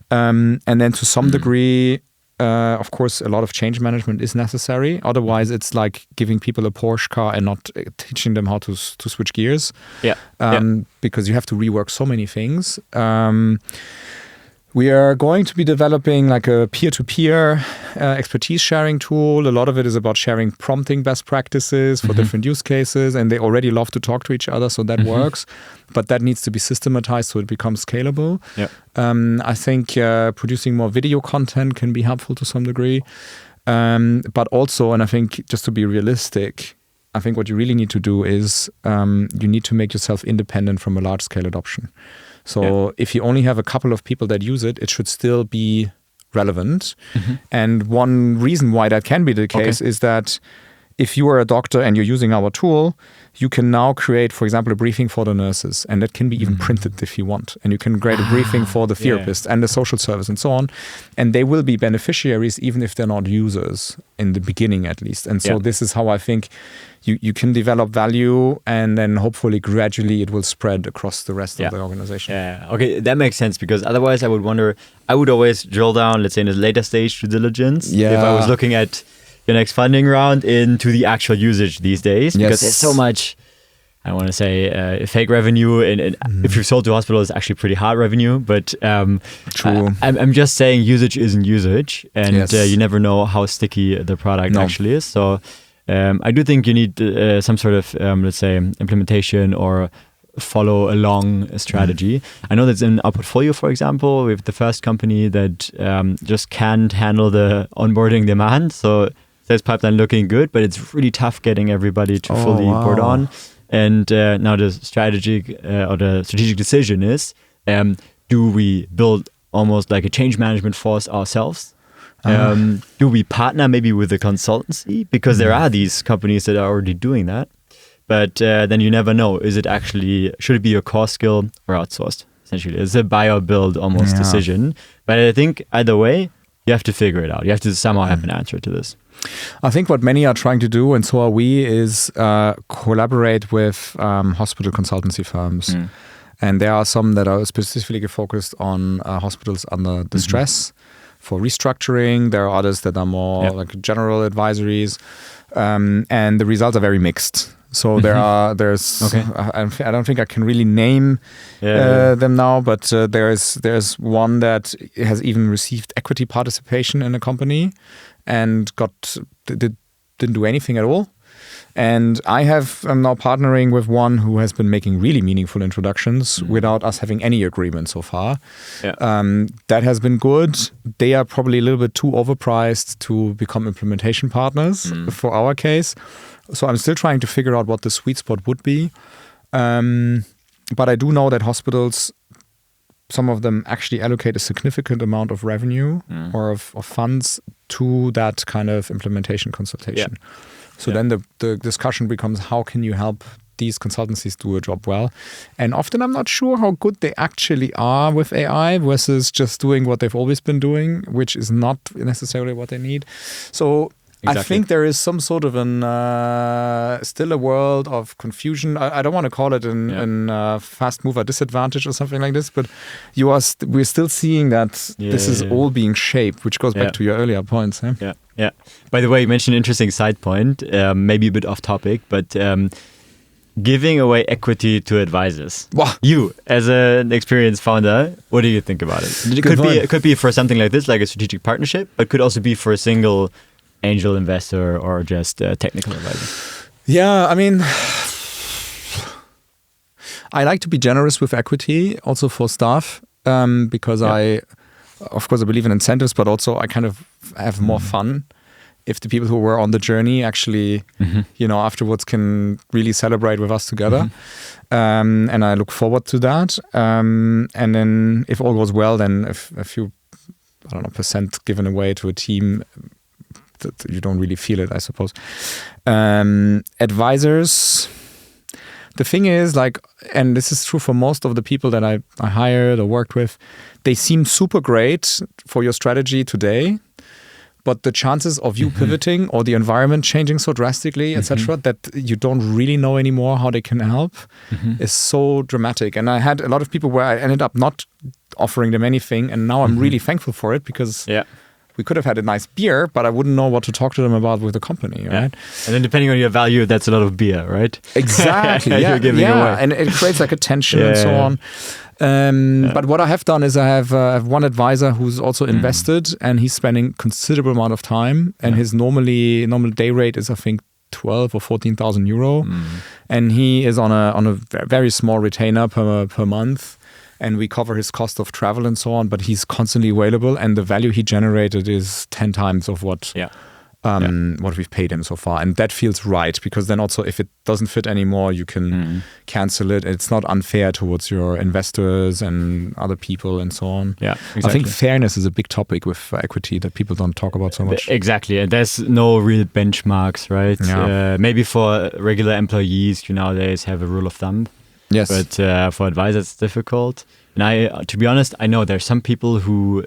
And then to some degree, of course, a lot of change management is necessary. Otherwise, it's like giving people a Porsche car and not teaching them how to switch gears. Because you have to rework so many things. We are going to be developing like a peer-to-peer expertise sharing tool. A lot of it is about sharing prompting best practices for different use cases, and they already love to talk to each other, so that works. But that needs to be systematized so it becomes scalable. I think producing more video content can be helpful to some degree. But also, and I think just to be realistic, I think what you really need to do is you need to make yourself independent from a large-scale adoption. So if you only have a couple of people that use it, it should still be relevant. And one reason why that can be the case is that if you are a doctor and you're using our tool, you can now create, for example, a briefing for the nurses, and that can be even printed if you want. And you can create a briefing for the therapist and the social service and so on. And they will be beneficiaries even if they're not users, in the beginning at least. And so this is how I think you can develop value, and then hopefully gradually it will spread across the rest of the organization. Okay, that makes sense, because otherwise I would wonder, I would always drill down, let's say in the later stage due diligence, if I was looking at your next funding round, into the actual usage these days, because there's so much, I want to say, fake revenue, and if you're sold to hospitals, it's actually pretty hard revenue. But True. I'm just saying usage isn't usage, and you never know how sticky the product actually is. So I do think you need some sort of, let's say, implementation or follow along strategy. I know that's in our portfolio, for example, we have the first company that just can't handle the onboarding demand. So sales pipeline looking good, but it's really tough getting everybody to fully board on. And now the strategic decision is, do we build almost like a change management force ourselves? Do we partner maybe with a consultancy? Because there are these companies that are already doing that. But then you never know. Should it be a core skill or outsourced? Essentially, it's a buy or build almost decision. But I think either way, you have to figure it out. You have to somehow have an answer to this. I think what many are trying to do, and so are we, is collaborate with hospital consultancy firms. And there are some that are specifically focused on hospitals under distress for restructuring. There are others that are more like general advisories. And the results are very mixed. So I don't think I can really name them now, but there's one that has even received equity participation in a company and didn't do anything at all. And I'm now partnering with one who has been making really meaningful introductions without us having any agreement so far. That has been good. They are probably a little bit too overpriced to become implementation partners for our case. So I'm still trying to figure out what the sweet spot would be. But I do know that hospitals, some of them actually allocate a significant amount of revenue or of funds to that kind of implementation consultation. So then the discussion becomes, how can you help these consultancies do a job well? And often I'm not sure how good they actually are with AI versus just doing what they've always been doing, which is not necessarily what they need. So I think there is some sort of still a world of confusion. I don't want to call it an fast mover disadvantage or something like this, but we're still seeing that this is all being shaped, which goes back to your earlier points. Yeah. Yeah. By the way, you mentioned an interesting side point, maybe a bit off topic, but giving away equity to advisors. Wow. You, as an experienced founder, what do you think about it? It could be for something like this, like a strategic partnership, but it could also be for a single angel investor or just a technical advisor. Yeah, I mean, I like to be generous with equity also for staff because of course, I believe in incentives, but also I kind of have more fun if the people who were on the journey actually, afterwards can really celebrate with us together. And I look forward to that. And then if all goes well, then a few, percent given away to a team, that you don't really feel it, I suppose. Advisors, the thing is, and this is true for most of the people that I hired or worked with, they seem super great for your strategy today, but the chances of you pivoting or the environment changing so drastically, etc., that you don't really know anymore how they can help is so dramatic. And I had a lot of people where I ended up not offering them anything, and now I'm really thankful for it because we could have had a nice beer, but I wouldn't know what to talk to them about with the company, right? And then depending on your value, that's a lot of beer, right? Exactly, You're giving away. And it creates like a tension and so on. But what I have done is I have one advisor who's also invested, and he's spending considerable amount of time, and his normal day rate is, I think, 12 or 14,000 euro, and he is on a very small retainer per month. And we cover his cost of travel and so on, but he's constantly available, and the value he generated is 10 times of what we've paid him so far. And that feels right, because then also if it doesn't fit anymore, you can cancel it. It's not unfair towards your investors and other people and so on. Yeah, exactly. I think fairness is a big topic with equity that people don't talk about so much. Exactly. And there's no real benchmarks, right? Yeah. Maybe for regular employees, you nowadays have a rule of thumb. Yes. But for advisors, it's difficult. And to be honest, I know there's some people who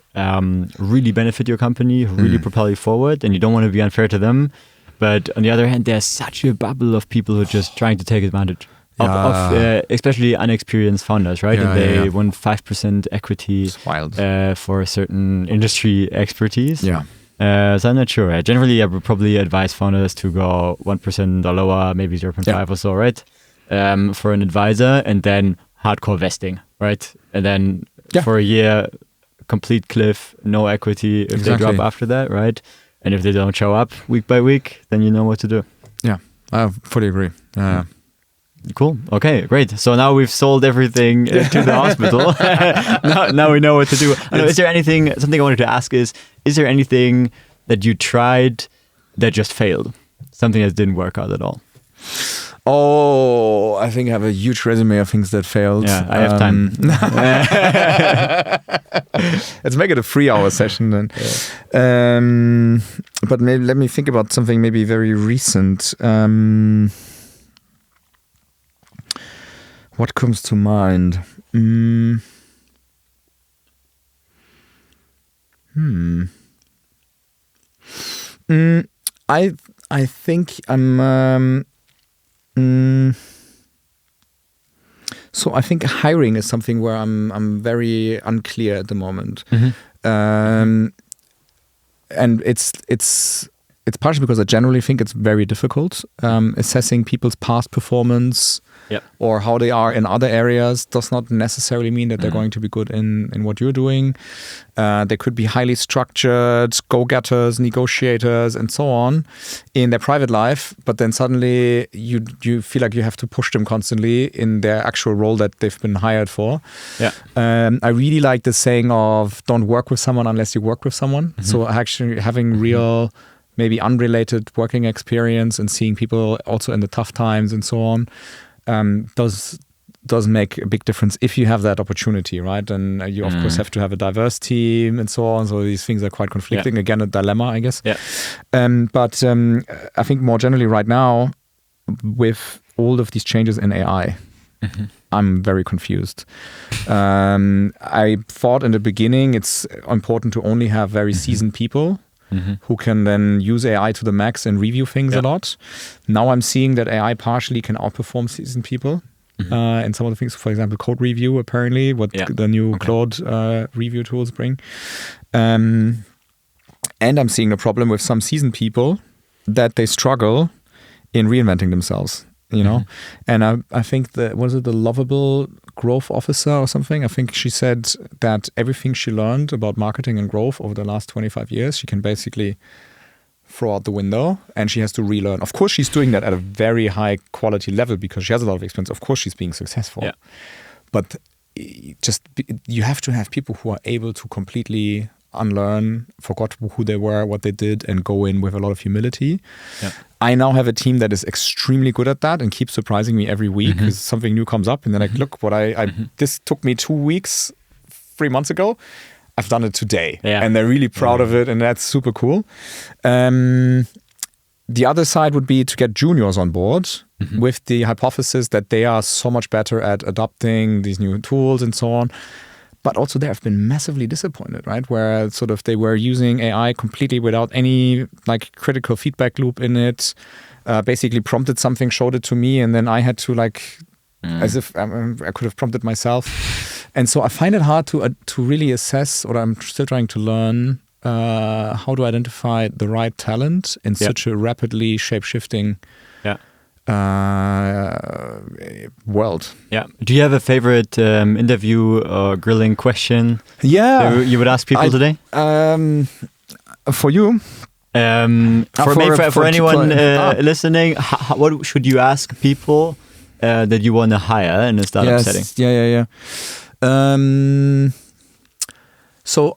really benefit your company, who really propel you forward, and you don't want to be unfair to them. But on the other hand, there's such a bubble of people who are just trying to take advantage of especially unexperienced founders, right? And they want 5% equity for a certain industry expertise. Yeah. So I'm not sure. Generally, I would probably advise founders to go 1% or lower, maybe 0.5 or so, right? For an advisor, and then hardcore vesting, right? And then for a year, complete cliff, no equity if they drop after that, right? And if they don't show up week by week, then you know what to do. Yeah, I fully agree. Cool. Okay, great. So now we've sold everything to the hospital. now we know what to do. Is there something I wanted to ask is there anything that you tried that just failed? Something that didn't work out at all? Oh, I think I have a huge resume of things that failed. Yeah, I have time. Let's make it a 3-hour session then. But maybe let me think about something maybe very recent. What comes to mind? I think I'm. So I think hiring is something where I'm very unclear at the moment, and it's partially because I generally think it's very difficult. Assessing people's past performance or how they are in other areas does not necessarily mean that they're going to be good in what you're doing. They could be highly structured, go-getters, negotiators, and so on in their private life, but then suddenly you feel like you have to push them constantly in their actual role that they've been hired for. Yeah. I really like the saying of don't work with someone unless you work with someone. So actually having real, maybe unrelated working experience and seeing people also in the tough times and so on does does make a big difference if you have that opportunity, right? And you, of course, have to have a diverse team and so on. So these things are quite conflicting. Yeah. Again, a dilemma, I guess. Yeah. But I think more generally right now, with all of these changes in AI, I'm very confused. I thought in the beginning it's important to only have very seasoned people who can then use AI to the max and review things a lot. Now I'm seeing that AI partially can outperform seasoned people. And some of the things, for example, code review, apparently, what the new Claude review tools bring. And I'm seeing a problem with some seasoned people that they struggle in reinventing themselves, you know? And I think that, was it the lovable growth officer or something? I think she said that everything she learned about marketing and growth over the last 25 years, she can basically throw out the window and she has to relearn. Of course, she's doing that at a very high quality level because she has a lot of experience. Of course, she's being successful. Yeah. But you have to have people who are able to completely unlearn, forgot who they were, what they did, and go in with a lot of humility. Yeah. I now have a team that is extremely good at that and keeps surprising me every week because something new comes up and then look, what this took me 2 weeks, 3 months ago. I've done it today. Yeah. And they're really proud of it, and that's super cool. The other side would be to get juniors on board with the hypothesis that they are so much better at adopting these new tools and so on. But also they have been massively disappointed, right? Where sort of they were using AI completely without any like critical feedback loop in it, basically prompted something, showed it to me, and then I had to as if I could have prompted myself. And so I find it hard to really assess, or I'm still trying to learn how to identify the right talent in such a rapidly shape-shifting world. Yeah. Do you have a favorite interview or grilling question? Yeah. You would ask people today? For you? For anyone listening, what should you ask people that you want to hire in a startup setting? Yeah. So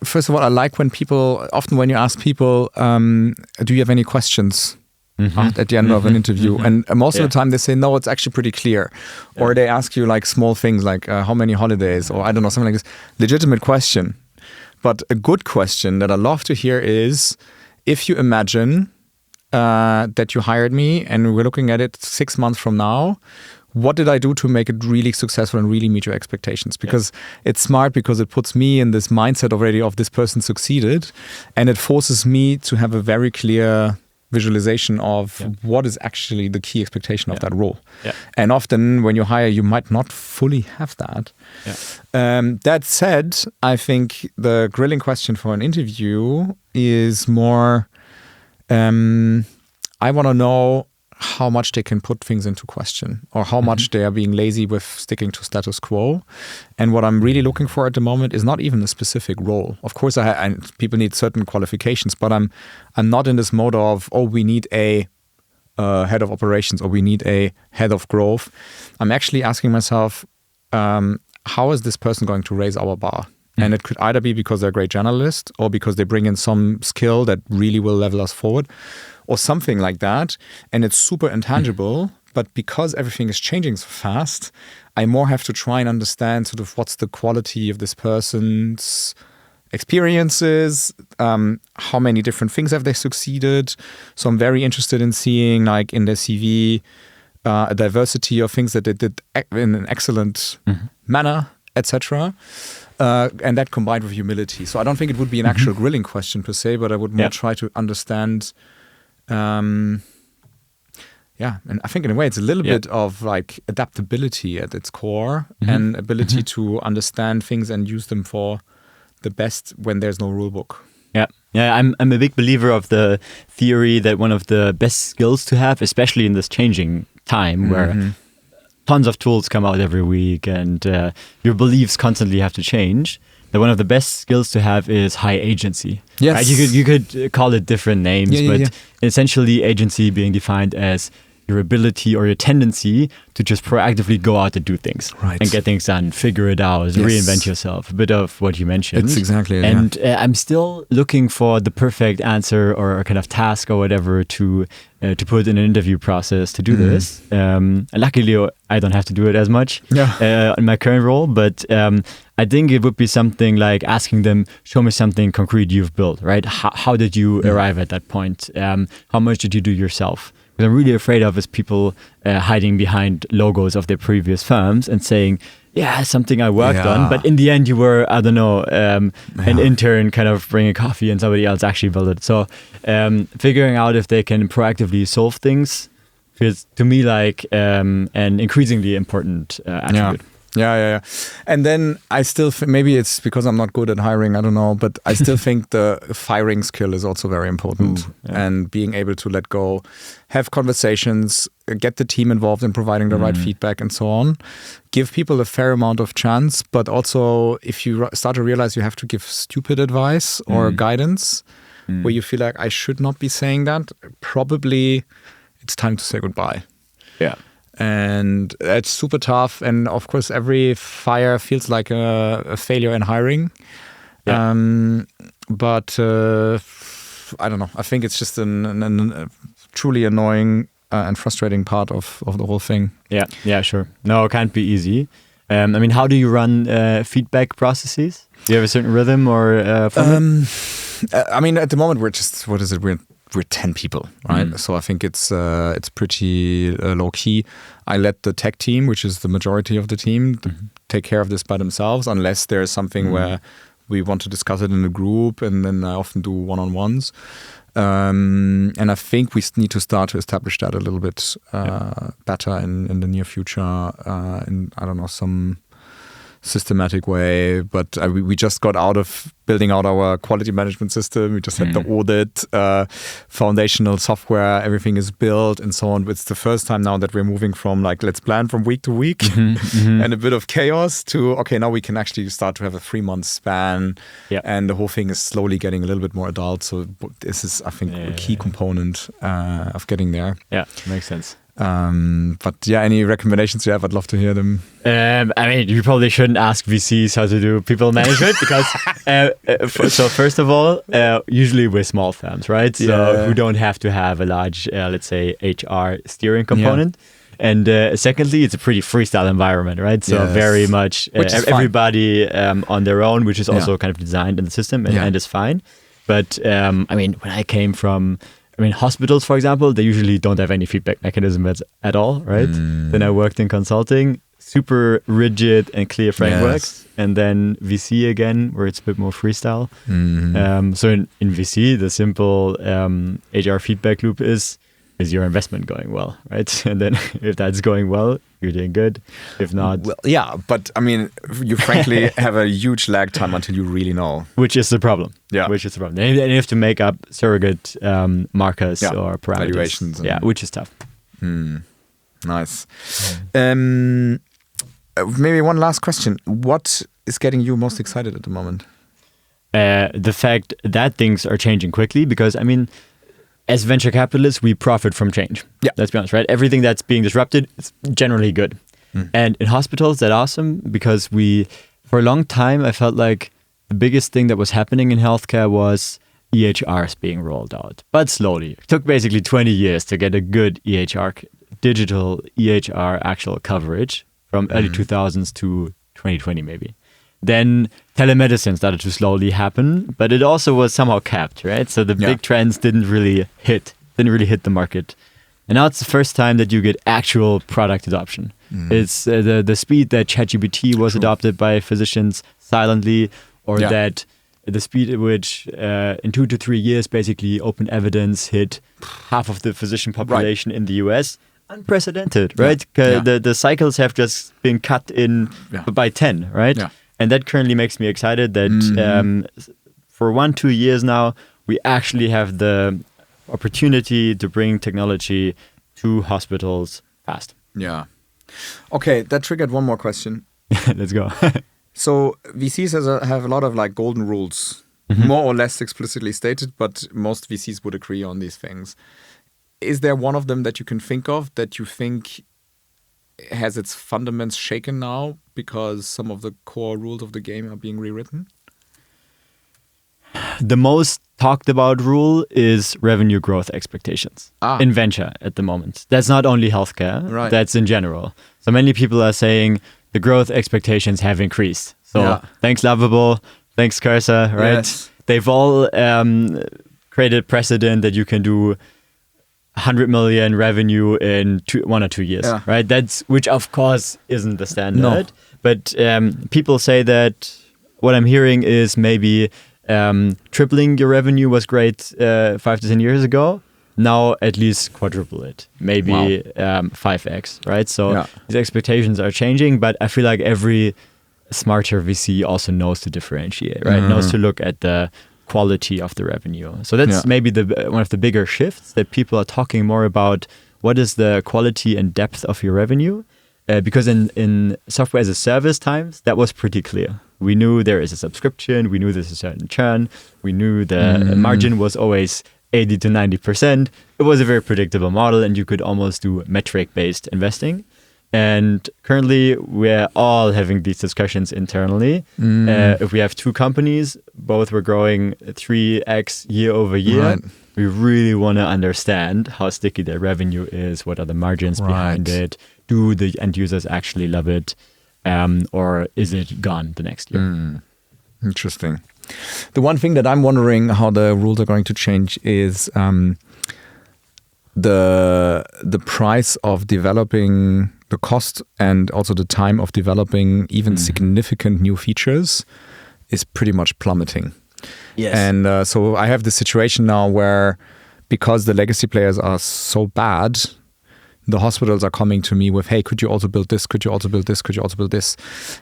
first of all, I like when you ask people, do you have any questions at the end of an interview? And most of the time they say, no, it's actually pretty clear. Or they ask you like small things like how many holidays, or I don't know, something like this. Legitimate question. But a good question that I love to hear is, if you imagine that you hired me and we're looking at it 6 months from now, what did I do to make it really successful and really meet your expectations? Because it's smart, because it puts me in this mindset already of this person succeeded, and it forces me to have a very clear visualization of what is actually the key expectation of that role. Yeah. And often when you hire, you might not fully have that. Yeah. That said, I think the grilling question for an interview is more, I want to know how much they can put things into question, or how much they are being lazy with sticking to status quo. And what I'm really looking for at the moment is not even a specific role. Of course, people need certain qualifications, but I'm not in this mode of, we need a head of operations, or we need a head of growth. I'm actually asking myself, how is this person going to raise our bar? And it could either be because they're a great journalist, or because they bring in some skill that really will level us forward, or something like that. And it's super intangible, but because everything is changing so fast, I more have to try and understand sort of what's the quality of this person's experiences, how many different things have they succeeded. So I'm very interested in seeing, like, in their CV, a diversity of things that they did in an excellent manner, etc. And that combined with humility. So I don't think it would be an actual grilling question per se, but I would more try to understand. And I think in a way it's a little bit of like adaptability at its core, and ability to understand things and use them for the best when there's no rule book. I'm a big believer of the theory that one of the best skills to have, especially in this changing time where tons of tools come out every week and your beliefs constantly have to change, that one of the best skills to have is high agency. Yes. Right? You could call it different names, but essentially agency being defined as your ability or your tendency to just proactively go out and do things and get things done, figure it out, reinvent yourself. A bit of what you mentioned. It's exactly it. And I'm still looking for the perfect answer or kind of task or whatever to put in an interview process to do this. Luckily, I don't have to do it as much in my current role, but I think it would be something like asking them, show me something concrete you've built, right? How did you arrive at that point? How much did you do yourself? What I'm really afraid of is people hiding behind logos of their previous firms and saying, yeah, something I worked on, but in the end you were, I don't know, an intern kind of bringing coffee and somebody else actually built it. So figuring out if they can proactively solve things feels to me like an increasingly important attribute. Yeah. And then I still, maybe it's because I'm not good at hiring, I don't know, but I still think the firing skill is also very important. And being able to let go, have conversations, get the team involved in providing the right feedback and so on. Give people a fair amount of chance, but also if you start to realize you have to give stupid advice or guidance where you feel like I should not be saying that, probably it's time to say goodbye. Yeah. And it's super tough. And of course, every fire feels like a failure in hiring. Yeah. But I don't know. I think it's just a truly annoying and frustrating part of the whole thing. Yeah, sure. No, it can't be easy. I mean, how do you run feedback processes? Do you have a certain rhythm or format? I mean, at the moment, we're just, what is it? We're 10 people, right? So I think it's pretty low key. I let the tech team, which is the majority of the team, take care of this by themselves, unless there's something where we want to discuss it in a group, and then I often do one-on-ones. And I think we need to start to establish that a little bit better in the near future. In, I don't know, some systematic way, but we just got out of building out our quality management system. We just had the audit, foundational software, everything is built and so on. It's the first time now that we're moving from like, let's plan from week to week and a bit of chaos to, okay, now we can actually start to have a 3-month span and the whole thing is slowly getting a little bit more adult. So this is, I think, a key component of getting there. Yeah, makes sense. But yeah, any recommendations you have, I'd love to hear them. I mean, you probably shouldn't ask VCs how to do people management because, so first of all, usually we're small firms, right? So who don't have to have a large, let's say, HR steering component. And secondly, it's a pretty freestyle environment, right? So very much everybody on their own, which is also kind of designed in the system and is fine. But I mean, when I came from, hospitals, for example, they usually don't have any feedback mechanism at all, right? Then I worked in consulting, super rigid and clear frameworks. And then VC again, where it's a bit more freestyle. So in VC, the simple HR feedback loop is your investment going well, right? And then if that's going well, you're doing good. If not... Well, yeah, but I mean, you frankly have a huge lag time until you really know. Which is the problem. Which is the problem. And you have to make up surrogate markers or parameters. Valuations. Which is tough. Nice. Maybe one last question. What is getting you most excited at the moment? The fact that things are changing quickly, because, I mean, as venture capitalists, we profit from change. Let's be honest, right? Everything that's being disrupted is generally good. And in hospitals, that's awesome because for a long time, I felt like the biggest thing that was happening in healthcare was EHRs being rolled out, but slowly. It took basically 20 years to get a good EHR, digital EHR actual coverage from early 2000s to 2020 maybe. Then telemedicine started to slowly happen, but it also was somehow capped, right? So the big trends didn't really hit the market. And now it's the first time that you get actual product adoption. It's the speed that ChatGPT was adopted by physicians silently, or that the speed at which in 2 to 3 years, basically open evidence hit half of the physician population in the US. Unprecedented, right? The cycles have just been cut in by 10, right? And that currently makes me excited that for 1-2 years now, we actually have the opportunity to bring technology to hospitals fast. Yeah. Okay, that triggered one more question. Let's go. So VCs have a lot of like golden rules, more or less explicitly stated, but most VCs would agree on these things. is there one of them that you can think of that you think has its fundamentals shaken now because some of the core rules of the game are being rewritten? The most talked about rule is revenue growth expectations in venture at the moment. That's not only healthcare, that's in general. So many people are saying the growth expectations have increased. So thanks Lovable, thanks Cursor, right? Yes. They've all created precedent that you can do 100 million revenue in 1 or 2 years, right? That's, which of course isn't the standard. No. But people say that what I'm hearing is maybe tripling your revenue was great 5 to 10 years ago. Now at least quadruple it, maybe 5x, right? So these expectations are changing, but I feel like every smarter VC also knows to differentiate, right? Knows to look at the quality of the revenue. So that's maybe one of the bigger shifts, that people are talking more about what is the quality and depth of your revenue. Because in software as a service times, that was pretty clear. We knew there is a subscription, we knew there's a certain churn, we knew the margin was always 80 to 90%. It was a very predictable model and you could almost do metric-based investing. And currently, we're all having these discussions internally. If we have two companies, both were growing 3x year over year, we really want to understand how sticky their revenue is, what are the margins behind it, do the end users actually love it, or is it gone the next year? Interesting. The one thing that I'm wondering how the rules are going to change is the price of developing, the cost and also the time of developing even significant new features is pretty much plummeting. Yes. And so I have this situation now where, because the legacy players are so bad, the hospitals are coming to me with, hey, could you also build this? Could you also build this? Could you also build this?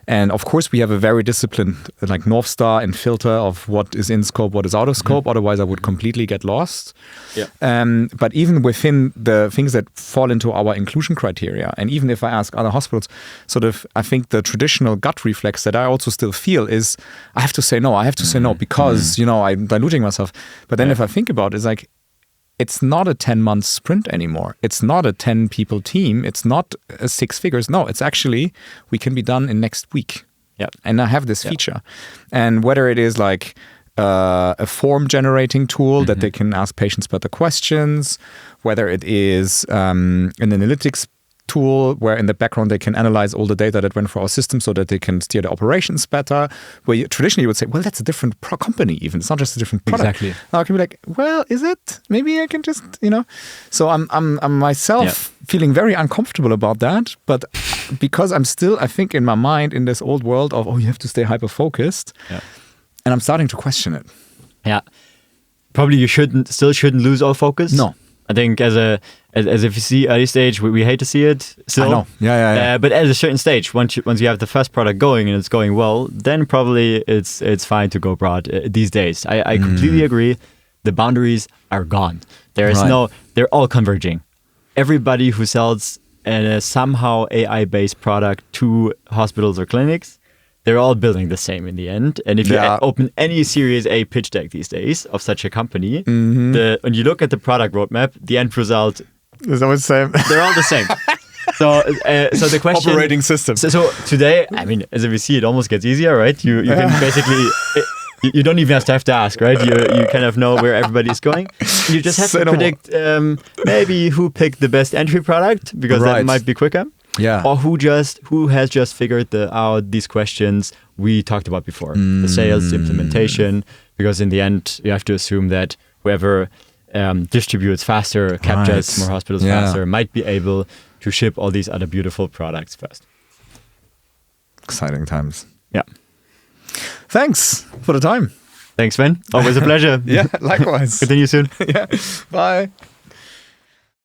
And of course, we have a very disciplined like North Star and filter of what is in scope, what is out of scope. Otherwise, I would completely get lost. Yeah. But even within the things that fall into our inclusion criteria, and even if I ask other hospitals, sort of, I think the traditional gut reflex that I also still feel is, I have to say no. I have to say no because, I'm diluting myself. But then if I think about it, it's like, it's not a 10-month sprint anymore. It's not a 10-people team. It's not 6 figures. No, it's actually, we can be done in next week. Yeah. And I have this feature. And whether it is like a form generating tool that they can ask patients better questions, whether it is an analytics tool where in the background they can analyze all the data that went through our system so that they can steer the operations better, where traditionally you would say, well, that's a different company even. It's not just a different product. Exactly. Now I can be like, well, is it? Maybe I can just, So I'm myself feeling very uncomfortable about that, but because I'm still, I think in my mind, in this old world of, you have to stay hyper-focused, and I'm starting to question it. Yeah. Probably you shouldn't lose all focus. No. I think as a VC early stage, we hate to see it still. I know. Yeah. But at a certain stage, once you have the first product going and it's going well, then probably it's fine to go broad these days. I completely agree. The boundaries are gone. There is they're all converging. Everybody who sells a somehow AI-based product to hospitals or clinics, they're all building the same in the end. And if you open any Series A pitch deck these days of such a company, when you look at the product roadmap, the end result is always the same. They're all the same. So the question, operating system. So today, I mean, as a VC, it almost gets easier, right? You can basically, you don't even have to ask, right? You kind of know where everybody is going. You just have to predict maybe who picked the best entry product, because that might be quicker. Yeah. Or who has just figured out these questions we talked about before. The sales, the implementation, because in the end, you have to assume that whoever distributes faster, captures more hospitals faster, might be able to ship all these other beautiful products first. Exciting times. Yeah. Thanks for the time. Thanks, Sven. Always a pleasure. Yeah, likewise. Continue soon. Yeah. Bye.